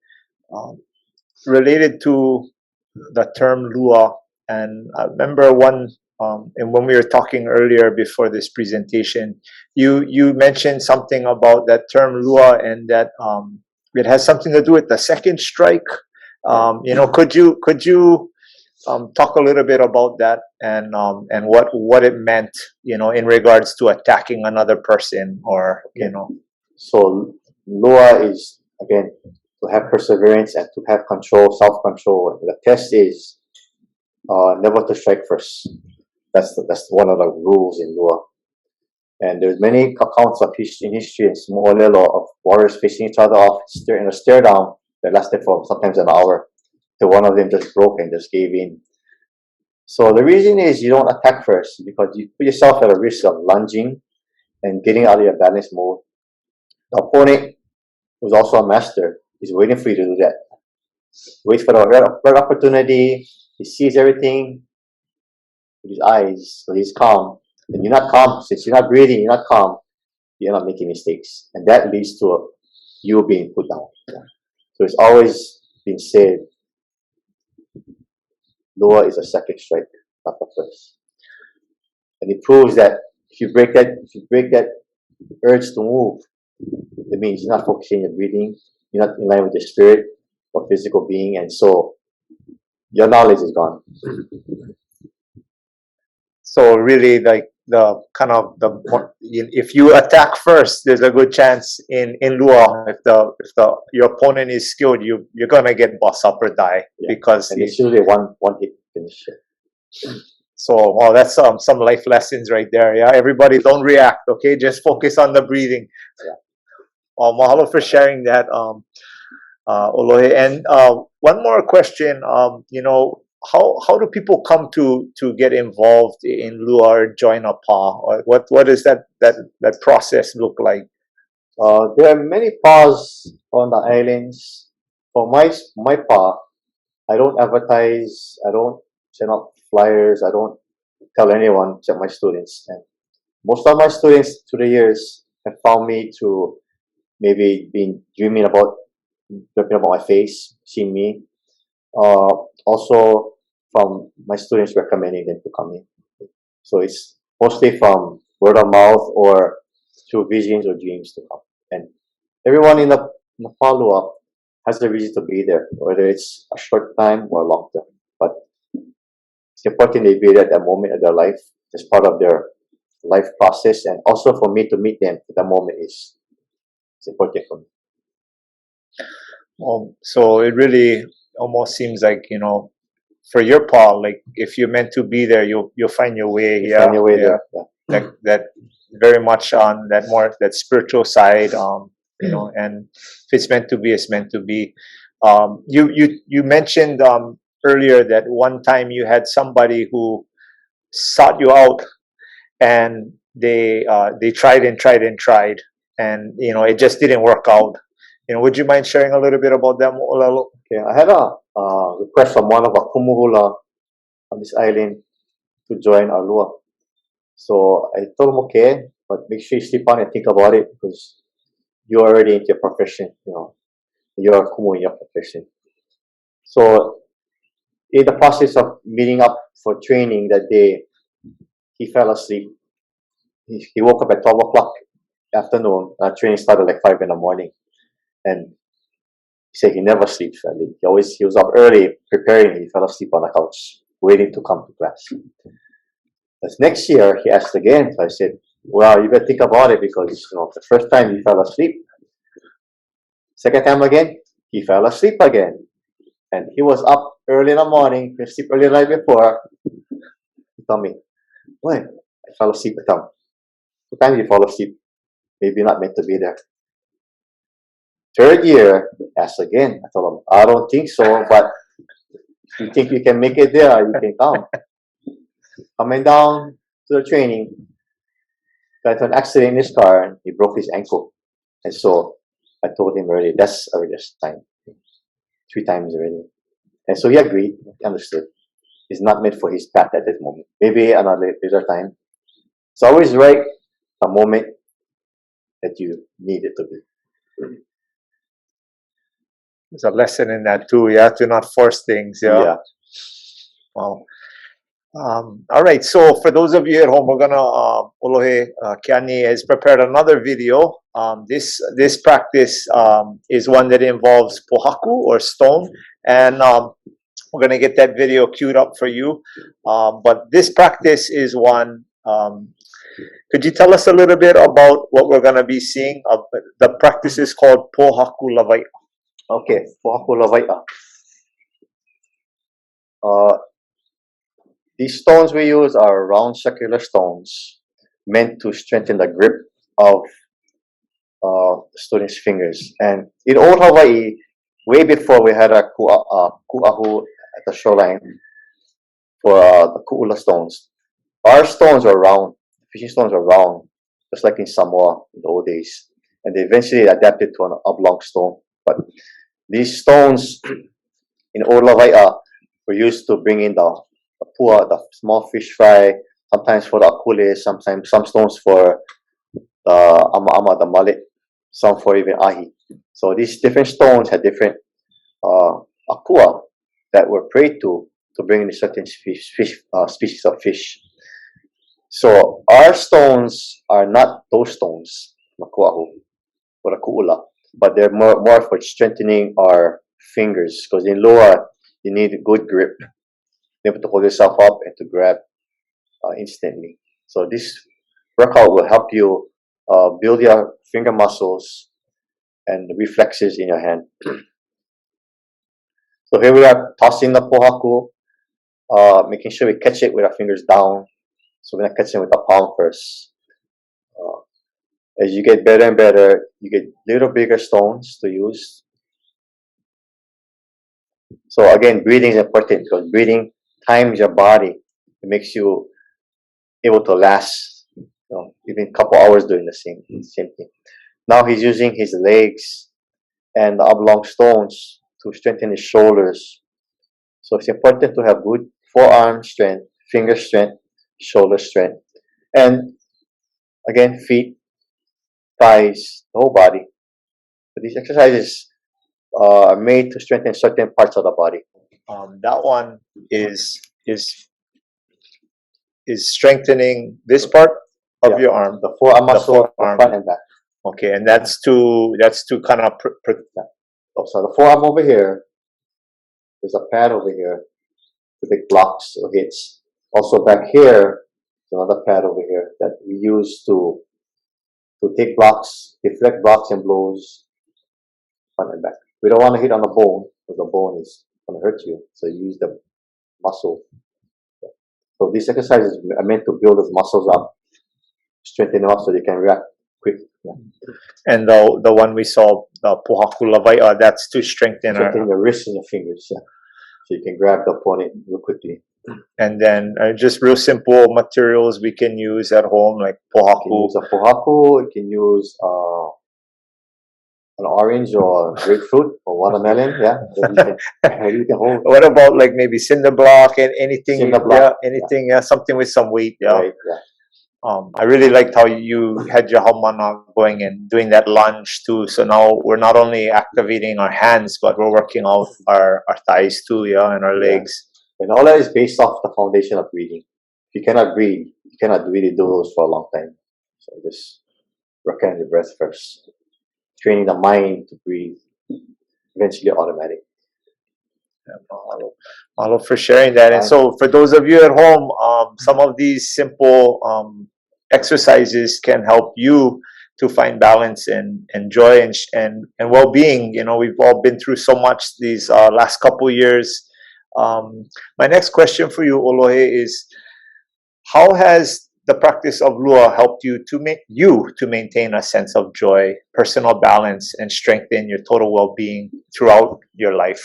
related to the term Lua. And I remember and when we were talking earlier before this presentation, you mentioned something about that term Lua, and that it has something to do with the second strike. Could you talk a little bit about that, and what it meant, in regards to attacking another person, or So Lua is, again, to have perseverance and to have control, self-control. The test is never to strike first. That's one of the rules in Lua. And there's many accounts of in history and mo'olelo of warriors facing each other off in a stare down that lasted for sometimes an hour, till one of them just broke and just gave in. So the reason is you don't attack first, because you put yourself at a risk of lunging and getting out of your balance mode. The opponent, who's also a master, is waiting for you to do that. Waits for the right opportunity. He sees everything with his eyes, so he's calm. And you're not calm. Since you're not breathing, you're not calm, you're not making mistakes. And that leads to you being put down. So it's always been said, Lua is a second strike, not the first. And it proves that if you break that urge to move, it means you're not focusing on your breathing, you're not in line with your spirit or physical being, and so your knowledge is gone. So really, like if you attack first, there's a good chance in Lua, if your opponent is skilled, you're gonna get boss up or die, because and it's usually one hit finish. So that's some life lessons right there. Yeah, everybody, don't react. Okay, just focus on the breathing. Mahalo for sharing that, ʻŌlohe. And one more question. How do people come to get involved in Lua or join a pā? Or what does that process look like? There are many pās on the islands. For my pā, I don't advertise, I don't send out flyers, I don't tell anyone except my students. And most of my students through the years have found me to maybe been dreaming about my face, seeing me. Also from my students recommending them to come in. So it's mostly from word of mouth or through visions or dreams to come. And everyone in the Lua has the reason to be there, whether it's a short time or long term. But it's important they be there at that moment of their life, as part of their life process, and also for me to meet them at that moment is important for me. So it really almost seems like, for your pā, like if you're meant to be there, you'll find your way. Find your way there. Yeah. That very much on that spiritual side, and if it's meant to be, it's meant to be. You mentioned earlier that one time you had somebody who sought you out, and they tried and tried and tried, and it just didn't work out. Would you mind sharing a little bit about them, Olelo? Okay, I had a request from one of our kumuhula on this island to join our Lua. So I told him, okay, but make sure you sleep on it and think about it, because you're already into your profession, you're a kumu in your profession. So in the process of meeting up for training that day, he fell asleep. He woke up at 12 o'clock afternoon. Training started like 5 in the morning. And he said he never sleeps early. He was up early preparing. He fell asleep on the couch, waiting to come to class. But next year, he asked again. So I said, well, you better think about it, because the first time he fell asleep. Second time again, he fell asleep again. And he was up early in the morning, he sleep early the night before. He told me, why? I fell asleep at him. What time did you fall asleep? Maybe not meant to be there. Third year, he asked again. I told him, I don't think so, but if you think you can make it there, you can come. Coming down to the training, got into an accident in his car, and he broke his ankle. And so I told him already, that's already a time. 3 times already. And so he agreed, he understood. It's not meant for his path at this moment. Maybe another later time. It's always right the moment that you need it to be. There's a lesson in that too. You have to not force things. Yeah. Wow. All right. So for those of you at home, we're gonna ʻŌlohe Keani has prepared another video. This practice is one that involves pōhaku or stone, and we're gonna get that video queued up for you. But this practice is one. Could you tell us a little bit about what we're gonna be seeing? The practice is called Pohakula. Okay, Pohakula. These stones we use are round circular stones meant to strengthen the grip of the student's fingers. And in old Hawaii, way before we had a ku'ahu at the shoreline for the ku'ula stones, our stones are round. Fishing stones are round, just like in Samoa in the old days. And they eventually adapted to an oblong stone. But these stones in old Hawaii were used to bring in the pua, the small fish fry, sometimes for the akule, sometimes some stones for the ama, the mullet, some for even ahi. So these different stones had different akua that were prayed to bring in certain species of fish. So our stones are not those stones, makuahu, or a ku'ula, but they're more for strengthening our fingers, because in Lua, you need a good grip, be able to hold yourself up and to grab instantly. So this workout will help you build your finger muscles and the reflexes in your hand. So here we are tossing the pōhaku, making sure we catch it with our fingers down. So we're not catching with the palm first. As you get better and better, you get little bigger stones to use. So again, breathing is important, because breathing times your body. It makes you able to last, even a couple hours doing the same thing. Now he's using his legs and the oblong stones to strengthen his shoulders. So it's important to have good forearm strength, finger strength, shoulder strength, and again, feet, thighs, the whole body. So these exercises are made to strengthen certain parts of the body. That one is strengthening this part of your arm, the forearm muscle, the front and back. Okay, and that's to kind of so the forearm over here. There's a pad over here to take blocks or hits. Also back here, there's another pad over here that we use to take blocks, deflect blocks and blows front and back. We don't want to hit on the bone, because the bone is going to hurt you. So you use the muscle. So these exercises are meant to build those muscles up, strengthen them up so they can react quick. Yeah. And the one we saw, the Pohakula, that's to strengthen your wrists and your fingers. Yeah. So you can grab the opponent real quickly. And then just real simple materials we can use at home, like pōhaku. You can use a pōhaku, you can use an orange or grapefruit or watermelon. Yeah. You can hold. What about like maybe cinder block and anything? Cinder block. Yeah, anything. Yeah, something with some weight. Yeah. Right, yeah. I really liked how you had your haumana going and doing that lunge too. So now we're not only activating our hands, but we're working out our thighs too, yeah, and our legs. And all that is based off the foundation of breathing. If you cannot breathe, you cannot really do those for a long time. So just work on your breath first. Training the mind to breathe, eventually automatic. Mahalo for sharing that. And so for those of you at home, some of these simple exercises can help you to find balance and joy and well-being. You know, we've all been through so much these last couple years. My next question for you, ʻŌlohe, is how has the practice of Lua helped you to maintain a sense of joy, personal balance, and strengthen your total well-being throughout your life?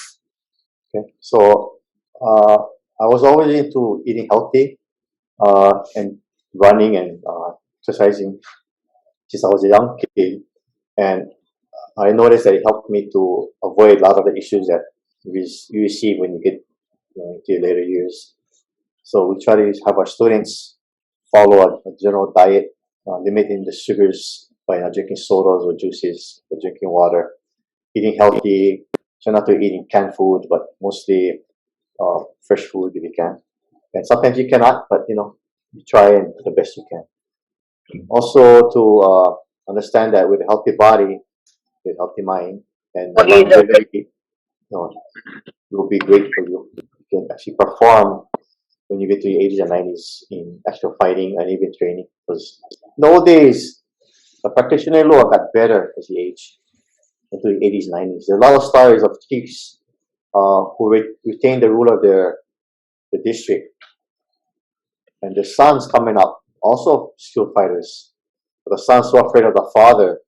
Okay, so I was always into eating healthy and running and exercising since I was a young kid, and I noticed that it helped me to avoid a lot of the issues that you receive when you get into your later years. So we try to have our students follow a general diet, limiting the sugars by not drinking sodas or juices, but drinking water, eating healthy, try not to eating canned food, but mostly fresh food if you can. And sometimes you cannot, but you try and do the best you can. Also to understand that with a healthy body, with a healthy mind, and longevity, will be great for you. You can actually perform when you get to your 80s and 90s in actual fighting and even training. Because nowadays, the practitioner Lua got better as he aged into the 80s, 90s. There are a lot of stories of chiefs who retained the rule of the district, and the sons coming up, also skilled fighters. But the son's so afraid of the father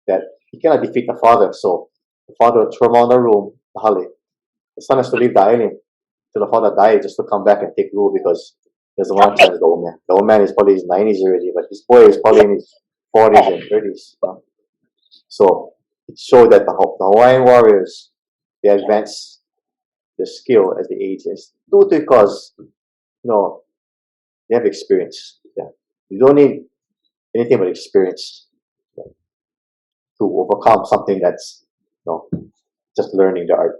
that he cannot defeat the father. So the father will throw him out of the room, the hale. The son has to leave the island till the father dies just to come back and take rule because he doesn't want to challenge the old man. The old man is probably in his 90s already, but this boy is probably in his 40s and 30s. So it showed that the Hawaiian warriors, they advance their skill as they age, due to because they have experience. Yeah. You don't need anything but experience to overcome something that's just learning the art.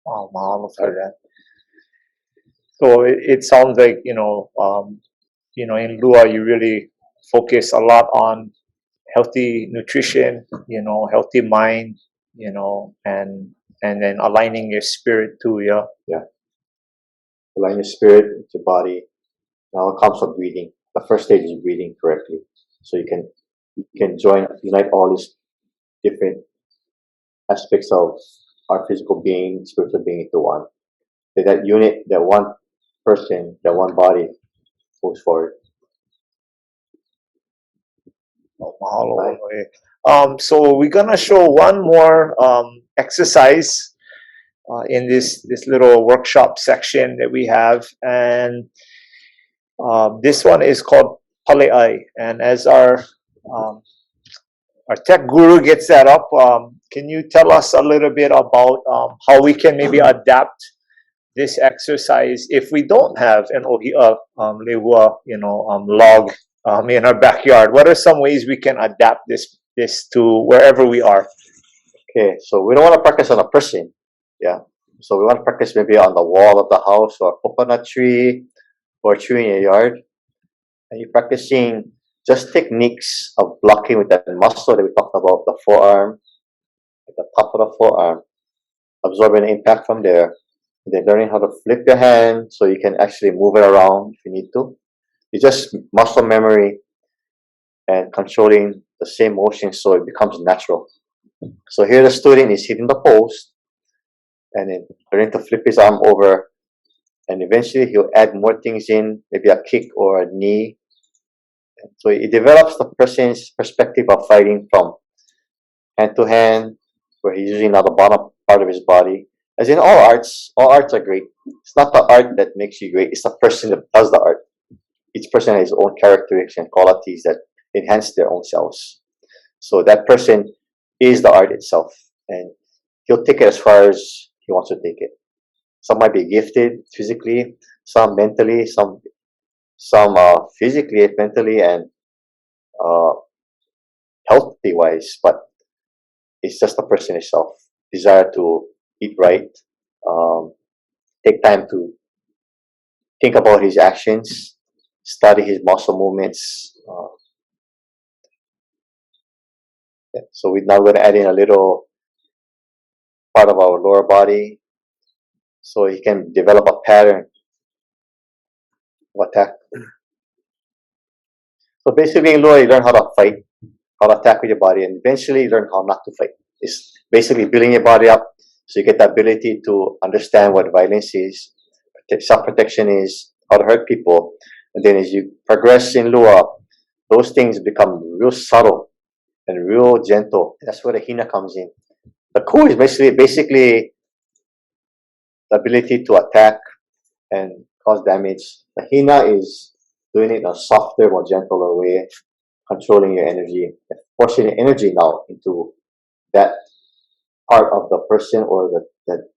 Oh, mahalo for that. So it sounds like in Lua you really focus a lot on healthy nutrition, healthy mind, and then aligning your spirit too. Yeah. Align your spirit with your body. Now it comes from breathing. The first stage is breathing correctly, so you can unite all these different aspects of our physical being, spiritual being into one. That unit, that one person, that one body moves forward. Oh, mahalo. So we're gonna show one more exercise in this little workshop section that we have, and this one is called Pale'ai. And as our tech guru gets that up, can you tell us a little bit about how we can maybe adapt this exercise if we don't have an ohi'a lehua, log in our backyard? What are some ways we can adapt this to wherever we are? Okay, so we don't want to practice on a person. Yeah. So we want to practice maybe on the wall of the house or a coconut tree or a tree in your yard. And you're practicing just techniques of blocking with that muscle that we talked about, the forearm, at the top of the forearm, absorbing impact from there. And then learning how to flip your hand so you can actually move it around if you need to. It's just muscle memory and controlling the same motion so it becomes natural. So here the student is hitting the post and then learning to flip his arm over, and eventually he'll add more things in, maybe a kick or a knee. And so it develops the person's perspective of fighting from hand to hand, where he's using now the bottom part of his body. As in all arts are great. It's not the art that makes you great, it's the person that does the art. Each person has his own characteristics and qualities that enhance their own selves. So that person is the art itself, and he'll take it as far as he wants to take it. Some might be gifted physically, some mentally, some physically, mentally, and healthy wise. But it's just the person itself. Desire to eat right, take time to think about his actions, study his muscle movements. So we're now going to add in a little part of our lower body, so he can develop a pattern of attack. So basically in Lua, you learn how to fight, how to attack with your body, and eventually you learn how not to fight. It's basically building your body up so you get the ability to understand what violence is, self-protection is, how to hurt people. And then as you progress in Lua, those things become real subtle and real gentle. That's where the hina comes in. The ku is basically the ability to attack and cause damage. The hina is doing it in a softer, more gentler way, controlling your energy, forcing your energy now into that part of the person or that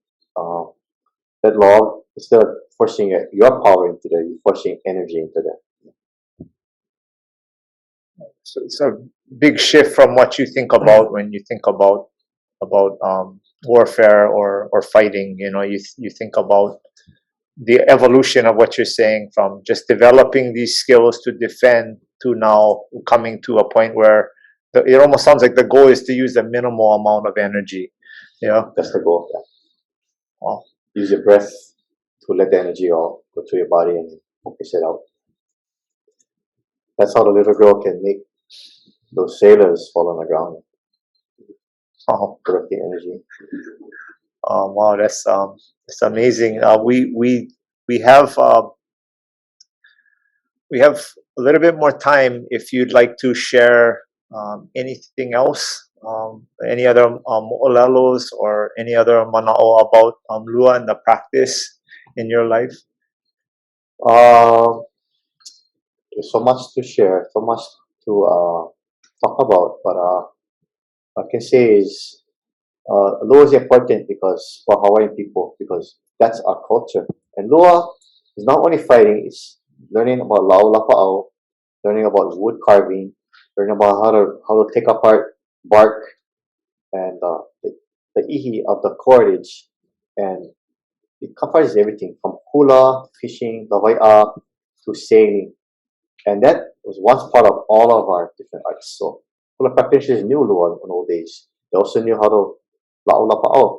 that law, instead of forcing your power into there, you're forcing energy into there. So it's a big shift from what you think about when you think about warfare or fighting. You know, you think about the evolution of what you're saying from just developing these skills to defend to now coming to a point where it almost sounds like the goal is to use the minimal amount of energy. Yeah, that's the goal. Yeah. Wow. Use your breath to let the energy all go through your body and focus it out. That's how the little girl can make those sailors fall on the ground. Put the energy. Wow, that's amazing. We have a little bit more time if you'd like to share anything else, any other mo'olalos or any other mana'o about Lua and the practice in your life. There's so much to share, so much to talk about, but I can say is Lua is important because for Hawaiian people, because that's our culture. And Lua is not only fighting, it's learning about lāʻau, learning about wood carving, learning about how to take apart bark and the ihi of the cordage, and it covers everything from hula, fishing, the wai'a, to sailing. And that was once part of all of our different arts. So hula practitioners knew Lua in old days. They also knew how to lāʻau.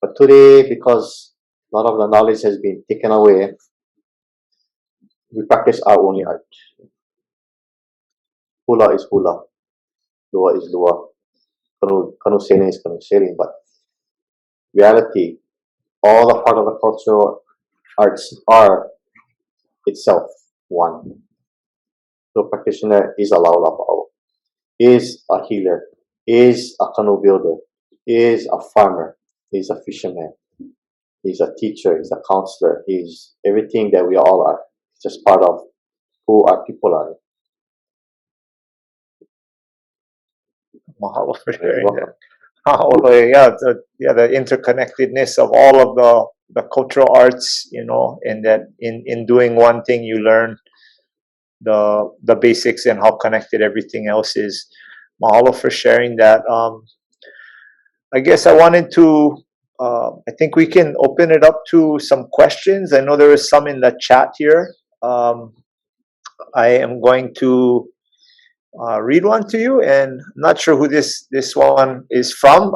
But today, because a lot of the knowledge has been taken away, we practice our only art. Hula is hula. Lua is Lua. Kanu sailing is kanu sailing. But reality, all the part of the cultural arts are itself one. So practitioner is a lāʻau, is a healer, is a canoe builder, is a farmer, is a fisherman, he's a teacher, he's a counselor, he's everything that we all are. It's just part of who our people are. Mahalo for sharing that. The interconnectedness of all of the cultural arts, you know, and that in doing one thing you learn the basics and how connected everything else is. Mahalo for sharing that. I guess I wanted to I think we can open it up to some questions. I know there is some in the chat here. I am going to read one to you, and I'm not sure who this one is from.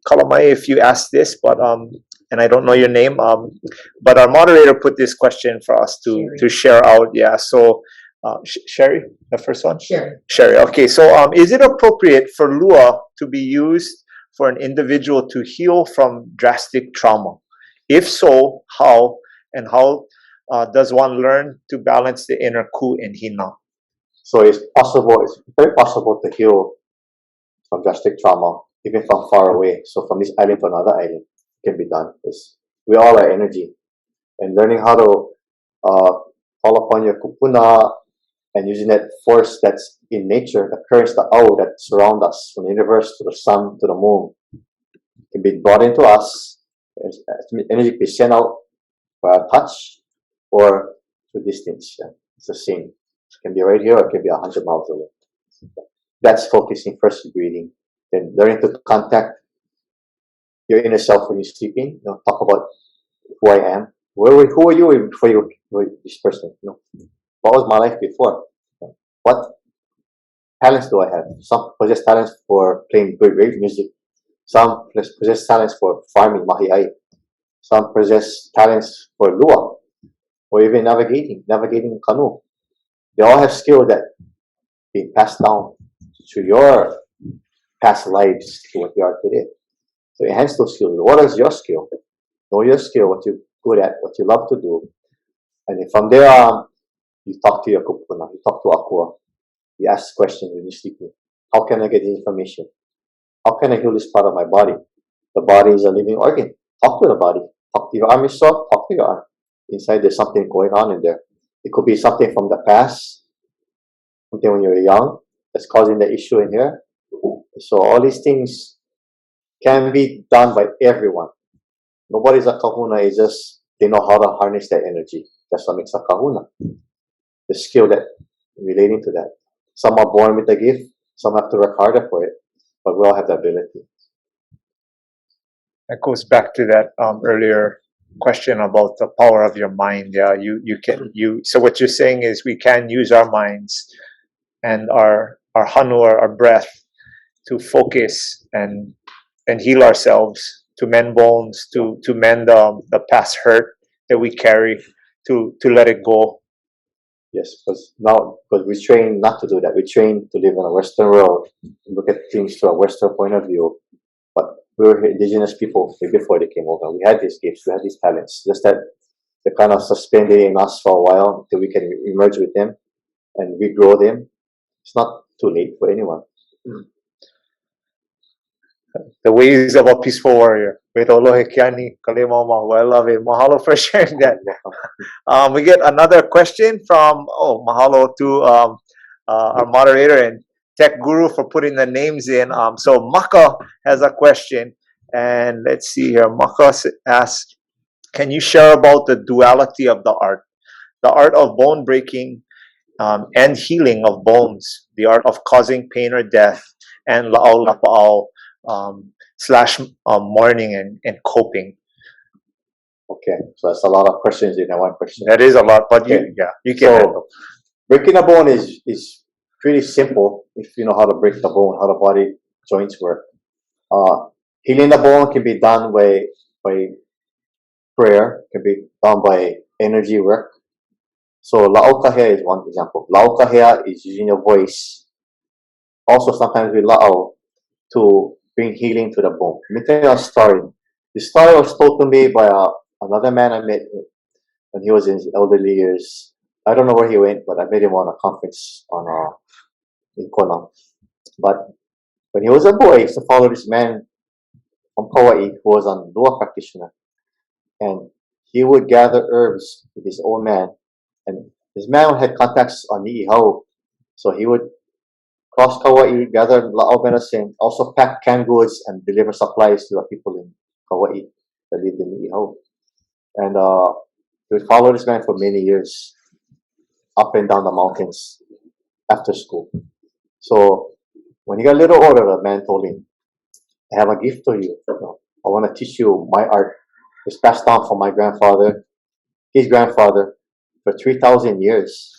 Kalamai, if you asked this, but and I don't know your name, but our moderator put this question for us to share out. Yeah, so Sherry, the first one? Sherry. Okay, so is it appropriate for Lua to be used for an individual to heal from drastic trauma? If so, how? And how does one learn to balance the inner ku and hina? So it's very possible to heal from drastic trauma, even from far away. So from this island to another island, it can be done. Because we all are energy. And learning how to call upon your Kūpuna and using that force that's in nature, the currents, the ʻŌlohe that surround us, from the universe to the sun to the moon, can be brought into us. Energy can be sent out by a touch or through distance. Yeah. It's the same. It can be right here or it can be 100 miles away. That's focusing first, breathing. Then learning to contact your inner self when you're sleeping. You know, talk about who I am. Who are you before you were this person? You know, what was my life before? What talents do I have? Some possess talents for playing great music. Some possess talents for farming, mahi'ai. Some possess talents for lua, or even navigating canoe. They all have skill that being passed down to your past lives to what you are today. So enhance those skills. What is your skill? Know your skill, what you're good at, what you love to do. And then from there on, you talk to your Kūpuna, you talk to Akua. You ask questions when you're sleeping. How can I get the information? How can I heal this part of my body? The body is a living organ. Talk to the body. Talk to your arm yourself. Talk to your arm. Inside there's something going on in there. It could be something from the past, something when you were young that's causing the issue in here. So all these things can be done by everyone. Nobody's a kahuna. It's just they know how to harness that energy. That's what makes a kahuna. The skill that relating to that. Some are born with the gift, some have to work harder for it, but we all have the ability. That goes back to that earlier question about the power of your mind. Yeah, so what you're saying is we can use our minds and our hanu, our breath, to focus and heal ourselves, to mend bones, to mend the past hurt that we carry, to let it go. Yes, because we train not to do that. We train to live in a Western world, look at things from a Western point of view. But we were indigenous people before they came over. We had these gifts, we had these talents. Just that they kind of suspended in us for a while until we can emerge with them and regrow them. It's not too late for anyone. The ways of a peaceful warrior with ʻŌlohe Keani Kaleimamahu. I love it. Mahalo for sharing that. We get another question from, mahalo to our moderator and tech guru for putting the names in. So Maka has a question, and let's see here. Maka asks, can you share about the duality of the art of bone breaking and healing of bones, the art of causing pain or death, and lāʻau / mourning and coping? Okay, so that's a lot of questions in that one question. That is a lot, but okay. you can handle. Breaking a bone is pretty simple if you know how to break the bone, how the body joints work. Healing the bone can be done by prayer, can be done by energy work. So lāʻau kahea is one example. Lāʻau kahea is using your voice, also sometimes with lāʻau, to bring healing to the bone. Let me tell you a story. The story was told to me by another man I met when he was in his elderly years. I don't know where he went, but I met him on a conference in Kona. But when he was a boy, he used to follow this man from Hawaii who was a Lua practitioner. And he would gather herbs with this old man. And this man had contacts on Ni'ihau. So he would cross Kauai, gather lāʻau medicine, also pack canned goods and deliver supplies to the people in Kauai that lived in Ni'ihau. And he would follow this man for many years, up and down the mountains after school. So when he got a little older, the man told him, I have a gift for you. I want to teach you my art. It's passed down from my grandfather, his grandfather, for 3,000 years.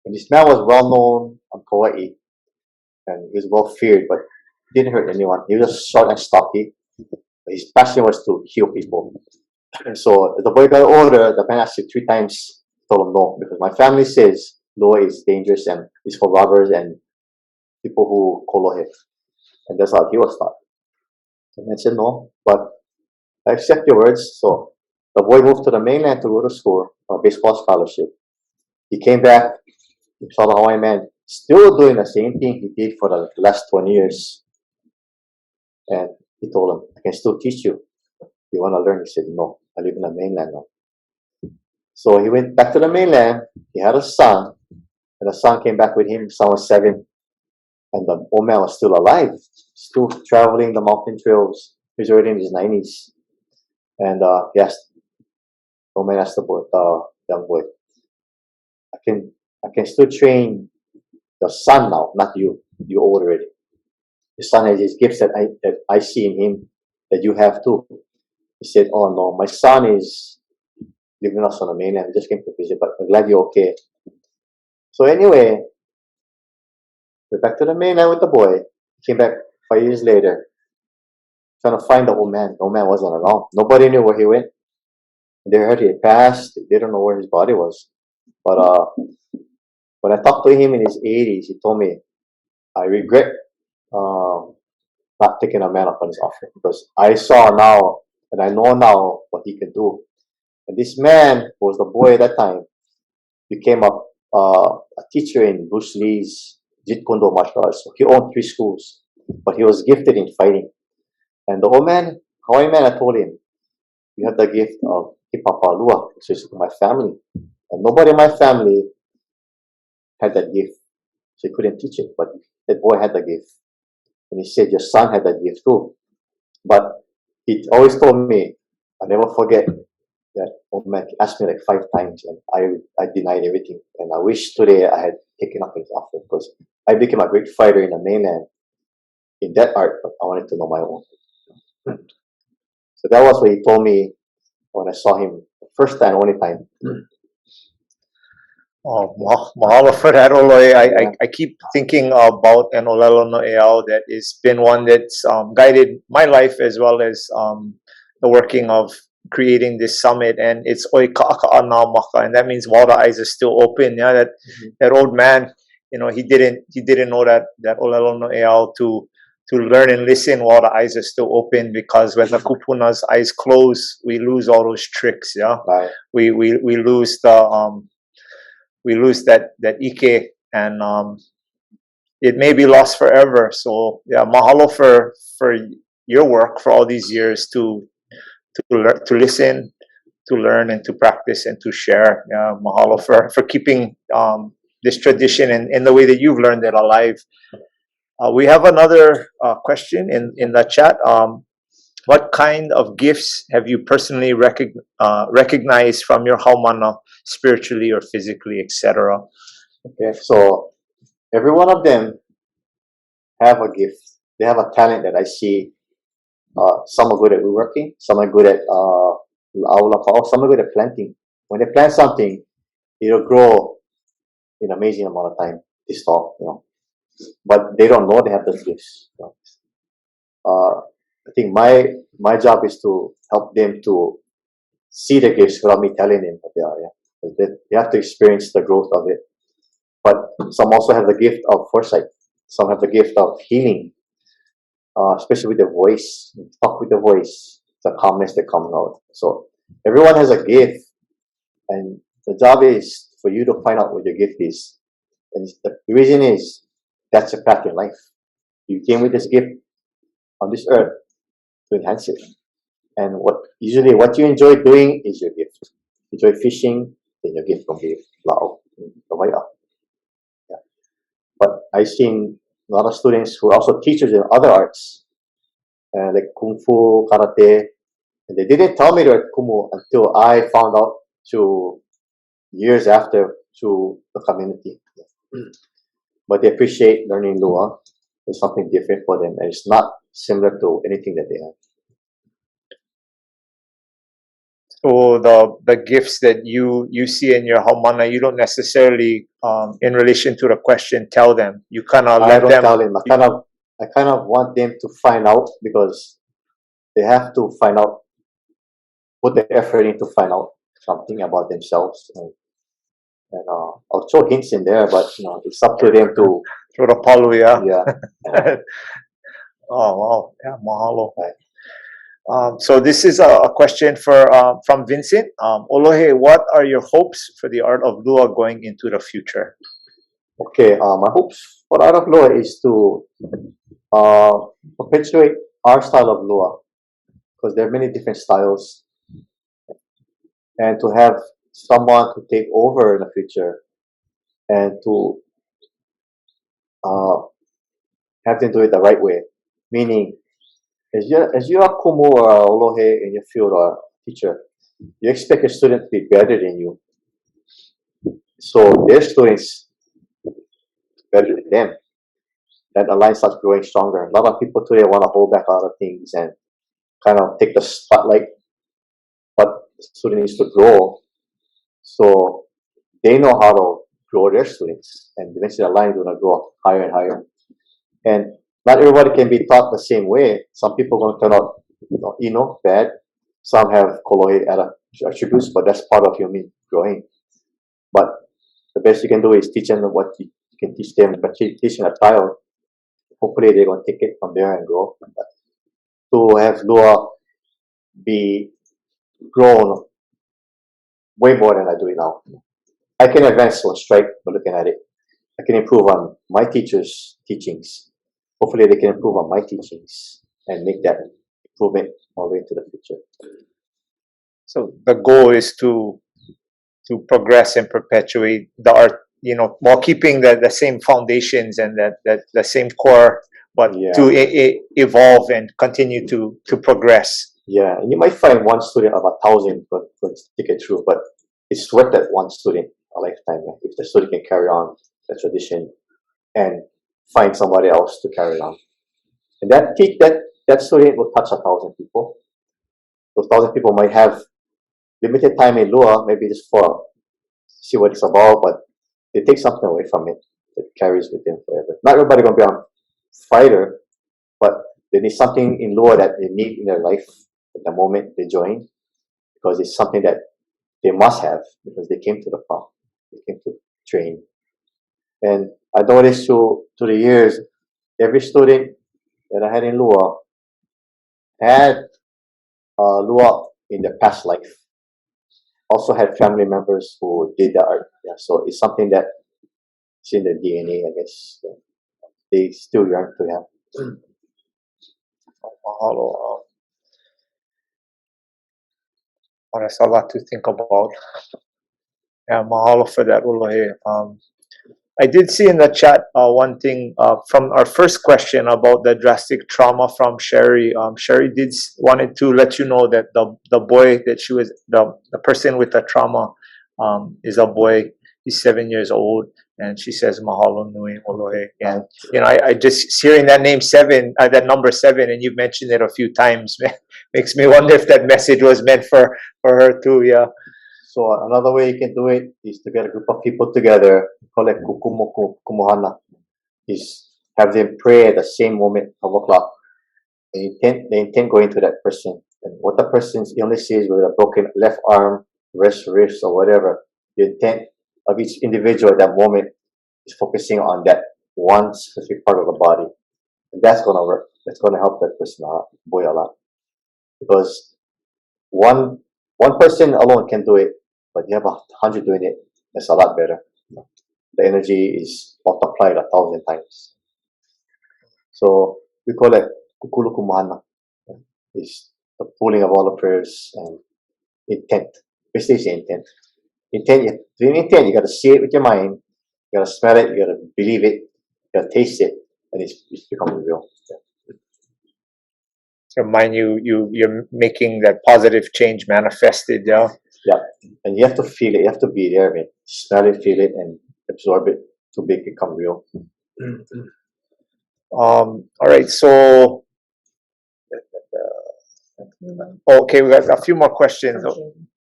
And this man was well known on Kauai, and he was well feared, but didn't hurt anyone. He was just short and stocky. His passion was to heal people. And so as the boy got older, the man asked him 3 times, told him no, because my family says Lua is dangerous and is for robbers and people who ʻŌlohe. And that's how he was taught. And I said no, but I accept your words. So the boy moved to the mainland to go to school, a baseball scholarship. He came back, he saw the Hawaiian man still doing the same thing he did for the last 20 years. And he told him, I can still teach you. You want to learn? He said, no, I live in the mainland now. So he went back to the mainland. He had a son, and the son came back with him. The son was 7, and the old man was still alive, still traveling the mountain trails. He was already in his 90s. And he asked, the old man asked the young boy, I can still train the son now, not you. You're old already. The son has his gifts that I see in him that you have too. He said, oh no, my son is leaving us on the mainland. We just came to visit, but I'm glad you're okay. So anyway, we're back to the mainland with the boy. He came back 5 years later, trying to find the old man. The old man wasn't around. Nobody knew where he went. They heard he had passed. They didn't know where his body was. But when I talked to him in his 80s, he told me, I regret not taking a man up on his offer, because I saw now and I know now what he can do. And this man, who was the boy at that time, became a teacher in Bruce Lee's Jeet Kune Do martial arts. So he owned 3 schools, but he was gifted in fighting. And the old man, Hawaiian man, I told him, you have the gift of Hipapa Lua, so it's my family. And nobody in my family had that gift. So he couldn't teach it, but that boy had the gift. And he said, your son had that gift too. But he always told me, I never forget that old man asked me like 5 times, and I denied everything. And I wish today I had taken up his offer, because I became a great fighter in the mainland in that art, but I wanted to know my own. So that was what he told me when I saw him the first time, only time. Oh, mahalo for that, ʻŌlohe. I keep thinking about an ʻōlelo no ʻeau that has been one that's guided my life, as well as the working of creating this summit. And it's oi ka'aka'a nā maka, and that means while the eyes are still open. Yeah, that old man, you know, he didn't know that ʻōlelo no ʻeau to learn and listen while the eyes are still open, because when the kupuna's eyes close, we lose all those tricks. Yeah, Right. we lose the we lose that ike, and it may be lost forever. So yeah, mahalo for your work for all these years to listen, to learn, and to practice, and to share. Yeah, mahalo for keeping this tradition in the way that you've learned it alive. We have another question in the chat. What kind of gifts have you personally recognized from your haumana, spiritually or physically, etc.? Okay, so every one of them have a gift. They have a talent that I see. Some are good at woodworking, some are good at lāʻau, some are good at planting. When they plant something, it'll grow in an amazing amount of time, this tall, you know. But they don't know they have those gifts. You know. I think my job is to help them to see the gifts without me telling them what they are. Yeah? They have to experience the growth of it. But some also have the gift of foresight. Some have the gift of healing, especially with the voice. You talk with the voice, the calmness that comes out. So everyone has a gift, and the job is for you to find out what your gift is. And the reason is that's a path in life. You came with this gift on this earth to enhance it. And what you enjoy doing is your gift. You enjoy fishing, then your gift will be lāʻau, Hawaiian. Yeah. But I've seen a lot of students who are also teachers in other arts, like kung fu, karate, and they didn't tell me they were kumu until I found out years after through the community. But they appreciate learning Lua. It's something different for them, and it's not similar to anything that they have. So the gifts that you see in your haumana, you don't necessarily, in relation to the question, tell them. You kind of let them. I don't tell them. I kind of want them to find out, because they have to find out, put the effort in to find out something about themselves. And I'll throw hints in there, but you know, it's up to them to throw the palu. Yeah. Oh wow! Yeah, mahalo. Right. So this is a question from Vincent. ʻŌlohe, what are your hopes for the art of Lua going into the future? Okay, my hopes for art of Lua is to perpetuate our style of Lua, because there are many different styles, and to have someone to take over in the future and to have them do it the right way. Meaning, as you are kumu or ʻŌlohe in your field or teacher, you expect your student to be better than you. So their students better than them. That alliance starts growing stronger. A lot of people today want to hold back other things and kind of take the spotlight, but the student needs to grow. So they know how to grow their students, and eventually the line is going to grow higher and higher. And not everybody can be taught the same way. Some people are going to turn out, bad. Some have ʻŌlohe attributes, but that's part of human growing. But the best you can do is teach them what you can teach them. But teaching a child, hopefully they're going to take it from there and grow. But to have Lua be grown way more than I do it now. I can advance one strike by looking at it. I can improve on my teachers' teachings. Hopefully they can improve on my teachings and make that improvement all the way into the future. So the goal is to progress and perpetuate the art, while keeping the same foundations and that the same core, but to evolve and continue to progress. Yeah, and you might find one student of 1,000 for to get through, but it's worth that one student a lifetime. Yeah? If the student can carry on the tradition and find somebody else to carry on, and that student will touch 1,000 people. Those 1,000 people might have limited time in Lua, maybe just for see what it's about, but they take something away from it that carries with them forever. Not everybody gonna be a fighter, but they need something in Lua that they need in their life at the moment they join, because it's something that they must have because they came to the farm, they came to train. And I noticed through the years, every student that I had in Lua had Lua in their past life. Also had family members who did the art. Yeah, so it's something that is in their DNA, I guess. They still yearn to have. Mahalo. That's a lot to think about. Yeah, mahalo for that, ʻŌlohe. I did see in the chat one thing from our first question about the drastic trauma from Sherry. Sherry wanted to let you know that the boy that she was, the person with the trauma is a boy. He's 7 years old, and she says mahalo nui ʻŌlohe. And you know, I just hearing that name 7, that number 7, and you've mentioned it a few times, makes me wonder if that message was meant for her too. Yeah. So another way you can do it is to get a group of people together, call it kumuhana, is have them pray at the same moment, 12 o'clock. The intent going to that person. And what the person's illness is, with a broken left arm, wrist, or whatever, the intent of each individual at that moment is focusing on that one specific part of the body. And that's going to work. That's going to help that person out, boy, a lot. Because one person alone can do it, but you have 100 doing it, that's a lot better. The energy is multiplied 1,000 times. So we call it kukulu kumahana. It's the pooling of all the prayers and intent. Basically, it's intent. Intent, you got to see it with your mind, you got to smell it, you got to believe it, you got to taste it, and it's becoming real. Yeah. Your mind, you're making that positive change manifested. Yeah. Yeah, and you have to feel it. You have to be there, man. Smell it, feel it, and absorb it to make it come real. All right, so okay, we got a few more questions.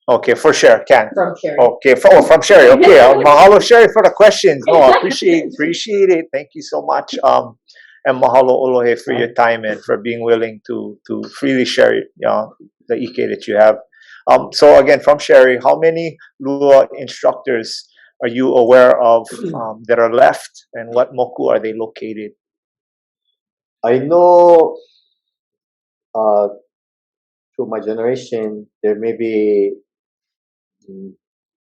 Okay, for Sherry, From Sherry. Okay, from Sherry. Okay, mahalo Sherry for the questions. No, appreciate it. Thank you so much. And mahalo ʻŌlohe for your time and for being willing to freely share the ike that you have. So again, from Sherry, how many Lua instructors are you aware of that are left, and what moku are they located? I know through my generation, there may be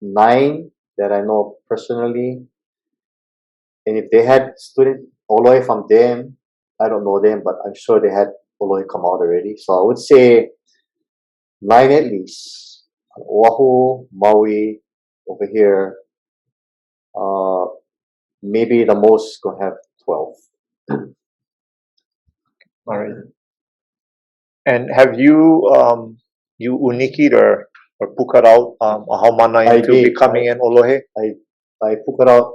9 that I know personally. And if they had student ʻŌlohe from them, I don't know them, but I'm sure they had ʻŌlohe come out already. So I would say 9 at least. Oahu, Maui, over here. Maybe the most gonna have 12. All right. And have you uniki'd or pukat out a haumana into becoming an ʻŌlohe? I pukat out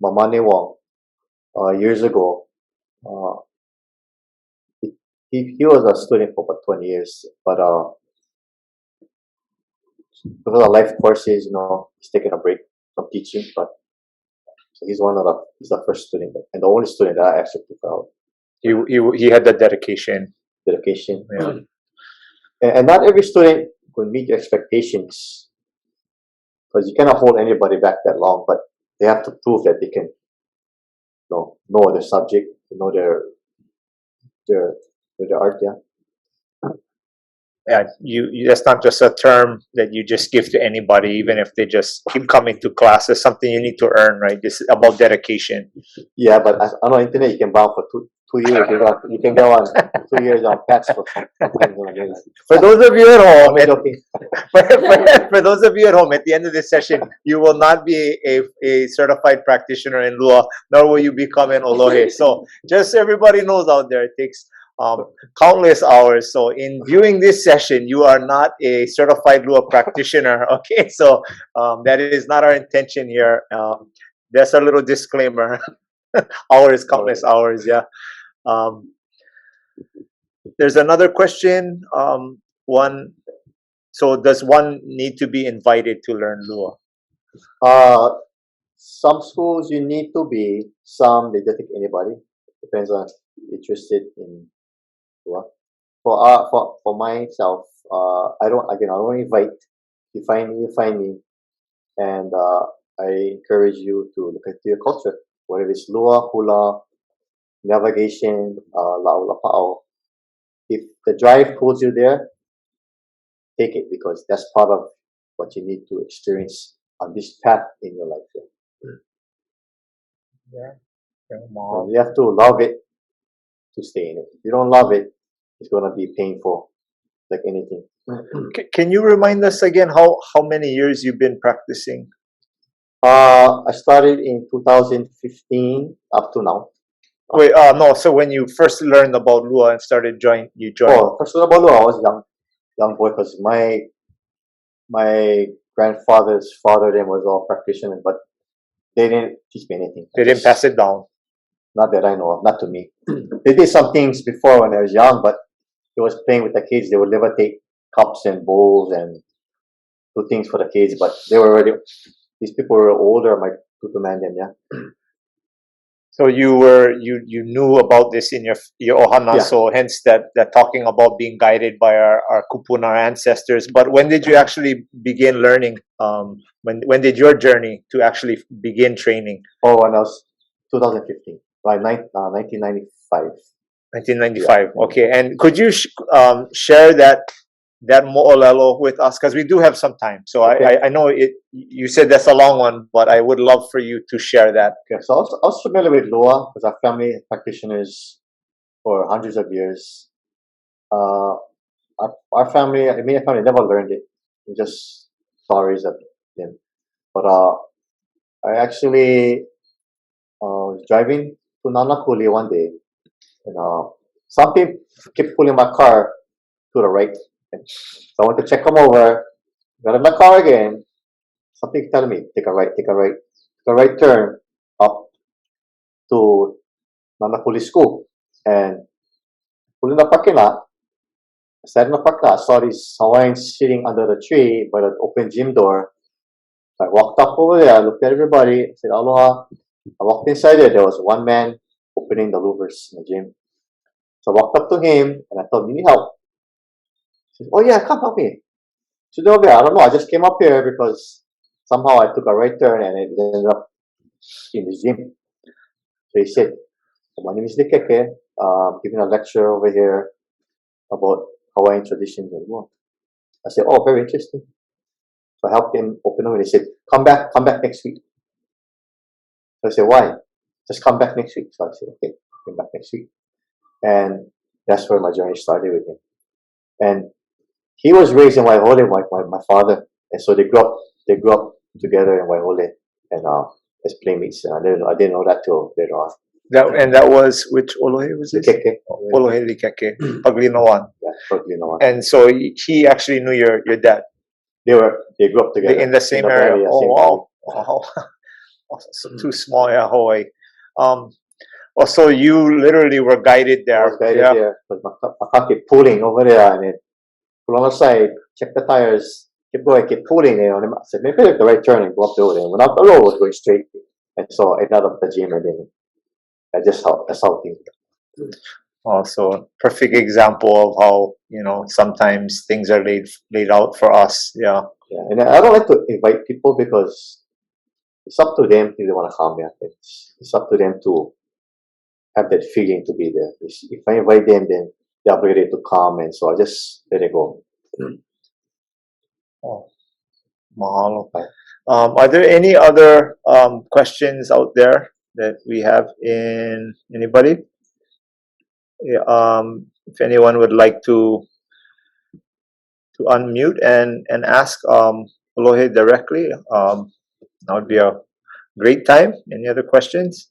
Mamane Wong years ago. He was a student for about 20 years, but because of life courses, he's taking a break from teaching. But so he's the first student and the only student that I actually took out. He had that dedication. Yeah. And not every student will meet your expectations, because you cannot hold anybody back that long. But they have to prove that they can know their subject, know their art. Yeah. Yeah, that's not just a term that you just give to anybody, even if they just keep coming to class. It's something you need to earn, right? This is about dedication. Yeah, but on the internet, you can bound for two years. You can go on 2 years on pets for those of you at home, for those of you at home, at the end of this session, you will not be a certified practitioner in Lua, nor will you become an ʻŌlohe. So just so everybody knows out there, it takes countless hours. So in viewing this session, you are not a certified Lua practitioner. Okay, so that is not our intention here. That's a little disclaimer. Hours, countless hours. Yeah. There's another question. So does one need to be invited to learn Lua? Some schools you need to be, some they don't take anybody. Depends on interested in Lua. For myself, I don't invite. You find me, and I encourage you to look at your culture, whether it's Lua, hula, navigation, lāʻau. If the drive pulls you there, take it, because that's part of what you need to experience on this path in your life. And you have to love it to stay in it. If you don't love it, it's going to be painful, like anything. Can you remind us again how many years you've been practicing? I started in 2015 up to now. Wait, no. So when you first learned about Lua and started joined. Oh, first of all, I was young boy, because my grandfather's father then was all practitioner, but they didn't teach me anything. They didn't pass it down. Not that I know of, not to me. They did some things before when I was young, but it was playing with the kids. They would levitate cups and bowls and do things for the kids, but they were already, these people were older, my Kūpuna then, yeah. So you knew about this in your ohana, Yeah. so hence that talking about being guided by our Kūpuna ancestors. But when did you actually begin learning? When did your journey to actually begin training? Oh, when I was 2015, like 1995. 1995. Yeah. Okay, and could you share that mo'olelo with us, because we do have some time. So okay. I know you said that's a long one, but I would love for you to share that. Okay, so I was familiar with Lua because our family practitioners for hundreds of years. Our family, immediate family, never learned it. Just stories of them. But I actually was driving to Nanakuli one day, and some people kept pulling my car to the right. So I went to check them over, got in my car again. Something telling me, take a right turn up to Nanakuli School. And pulling the parking lot, I sat in the parking lot, saw these Hawaiians sitting under the tree by the open gym door. I walked up over there, looked at everybody, said aloha. I walked inside there was one man opening the louvers in the gym. So I walked up to him and I told him, you need help? He said, oh yeah, come help me. So I don't know, I just came up here because somehow I took a right turn and it ended up in the gym. So he said, my name is Nikeke, giving a lecture over here about Hawaiian traditions and more. I said, oh, very interesting. So I helped him open up and he said, come back next week. So I said, why? Just come back next week. So I said, okay, come back next week. And that's where my journey started with him. And he was raised in Waiwai, my father, and so they grew up together in Waiwai, and as playmates. And I didn't know that till later on. That was which ʻŌlohe was this? Likeke. ʻŌlohe Likeke, Paglinoan. Yeah, Paglinoan. And so he actually knew your dad. They grew up together in the same area. Oh wow! Wow. So too small, yeah, Hawaii. So you literally were guided there. I was guided there, but my car kept pulling over there, and then pull on the side, check the tires, keep going, keep pulling. I said, maybe take the right turn and go up the road. And when up the road, I was going straight. And so I got up the gym, and then that's how things go. Also, perfect example of how, sometimes things are laid out for us. Yeah. Yeah, and I don't like to invite people because it's up to them if they want to come here. It's up to them to have that feeling to be there. If I invite them, then they're obligated to come, and so I just let it go. Oh, mahalo. Are there any other questions out there that we have in anybody? If anyone would like to unmute and ask ʻŌlohe directly, that would be a great time. Any other questions?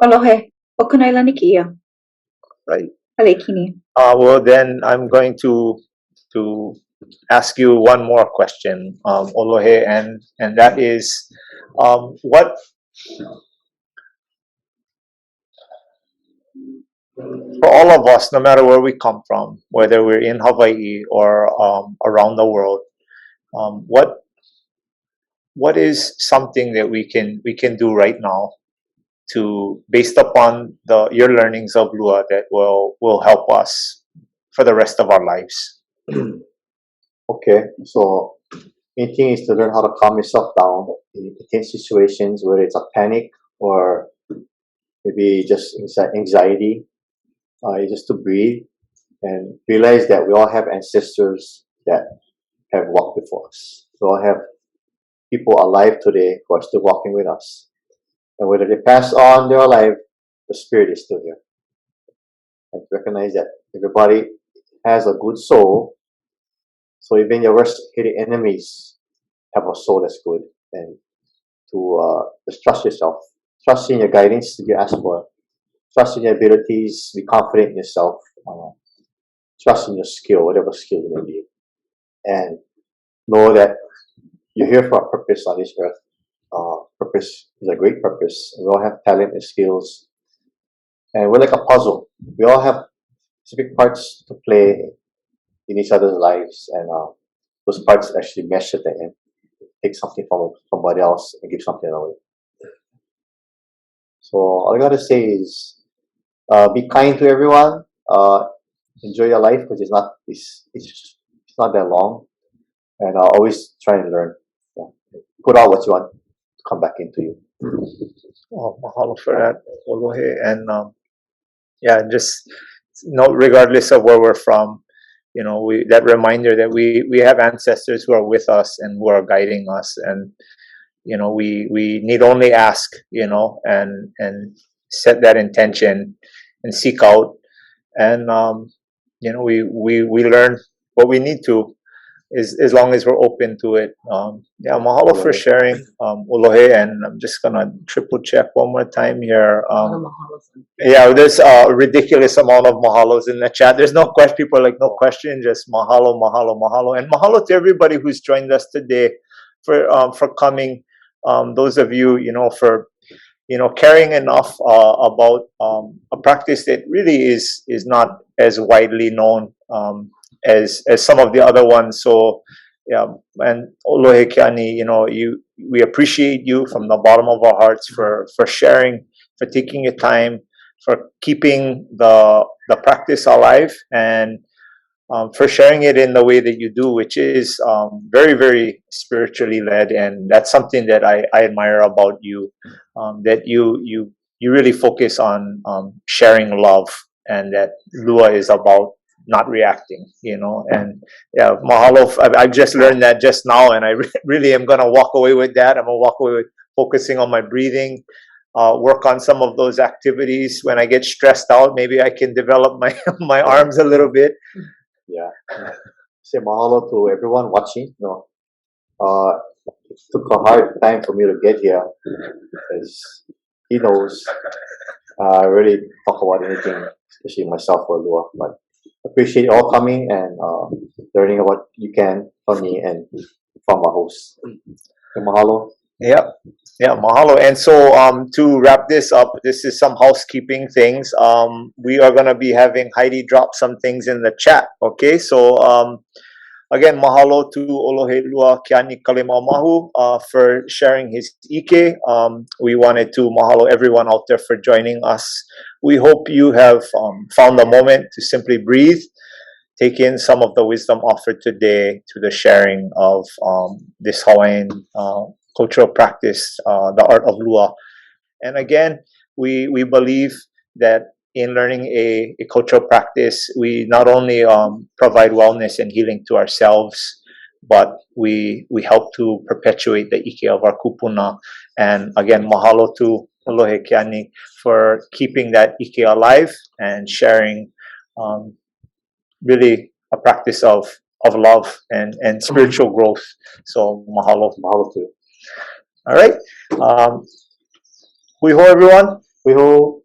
ʻŌlohe, o ka nailani kia. Right. Kaleikini. Well, then I'm going to ask you one more question, ʻŌlohe, and that is, what for all of us, no matter where we come from, whether we're in Hawaii or around the world, what is something that we can do right now to, based upon your learnings of Lua, that will help us for the rest of our lives? Okay, so main thing is to learn how to calm yourself down in tense situations, whether it's a panic or maybe just anxiety. Just to breathe and realize that we all have ancestors that have walked before us. We all have people alive today who are still walking with us. And whether they pass on, they're alive, the spirit is still here. And recognize that everybody has a good soul. So even your worst hated enemies have a soul that's good. And to just trust yourself. Trust in your guidance that you ask for. Trust in your abilities. Be confident in yourself. Trust in your skill, whatever skill you may be. And know that you're here for a purpose on this earth. Purpose is a great purpose. We all have talent and skills. And we're like a puzzle. We all have specific parts to play in each other's lives. And those parts actually mesh at the end. Take something from somebody else and give something away. So all I gotta say is be kind to everyone. Enjoy your life because it's not that long. And always try and learn. Yeah. Put out what you want to come back into you. Oh, mahalo for that, ʻŌlohe. And yeah, just regardless of where we're from, that reminder that we have ancestors who are with us and who are guiding us, and we need only ask, and set that intention and seek out, and we learn what we need to, as long as we're open to it. Yeah, mahalo for sharing, ʻŌlohe, and I'm just gonna triple check one more time here. Yeah, there's a ridiculous amount of mahalos in the chat. There's no question. People are like, no question, just mahalo, mahalo, mahalo, and mahalo to everybody who's joined us today for coming. Those of you, for caring enough about a practice that really is not as widely known as some of the other ones. So yeah, and ʻŌlohe Keani, we appreciate you from the bottom of our hearts for sharing, for taking your time, for keeping the practice alive, and for sharing it in the way that you do, which is very, very spiritually led. And that's something that I admire about you, that you really focus on sharing love, and that Lua is about not reacting, and yeah, mahalo. I've just learned that just now, and I really am going to walk away with that. I'm going to walk away with focusing on my breathing, work on some of those activities. When I get stressed out, maybe I can develop my arms a little bit. Yeah. Say mahalo to everyone watching. It took a hard time for me to get here, because he knows I really talk about anything, especially myself or Lua. But appreciate you all coming and learning what you can from me and from our host. Okay, mahalo. Yeah, mahalo. And so to wrap this up, this is some housekeeping things. We are going to be having Heidi drop some things in the chat. Okay, so again, mahalo to ʻŌlohe Lua Keani Kaleimamahu for sharing his ike. We wanted to mahalo everyone out there for joining us. We hope you have found a moment to simply breathe, take in some of the wisdom offered today to the sharing of this Hawaiian cultural practice, the art of Lua. And again, we believe that in learning a cultural practice, we not only provide wellness and healing to ourselves, but we help to perpetuate the ike of our Kūpuna. And again, mahalo to ʻŌlohe Keani for keeping that ike alive and sharing really a practice of love and spiritual growth. So mahalo. Mahalo to you. All right. Hui hoi, everyone. We hold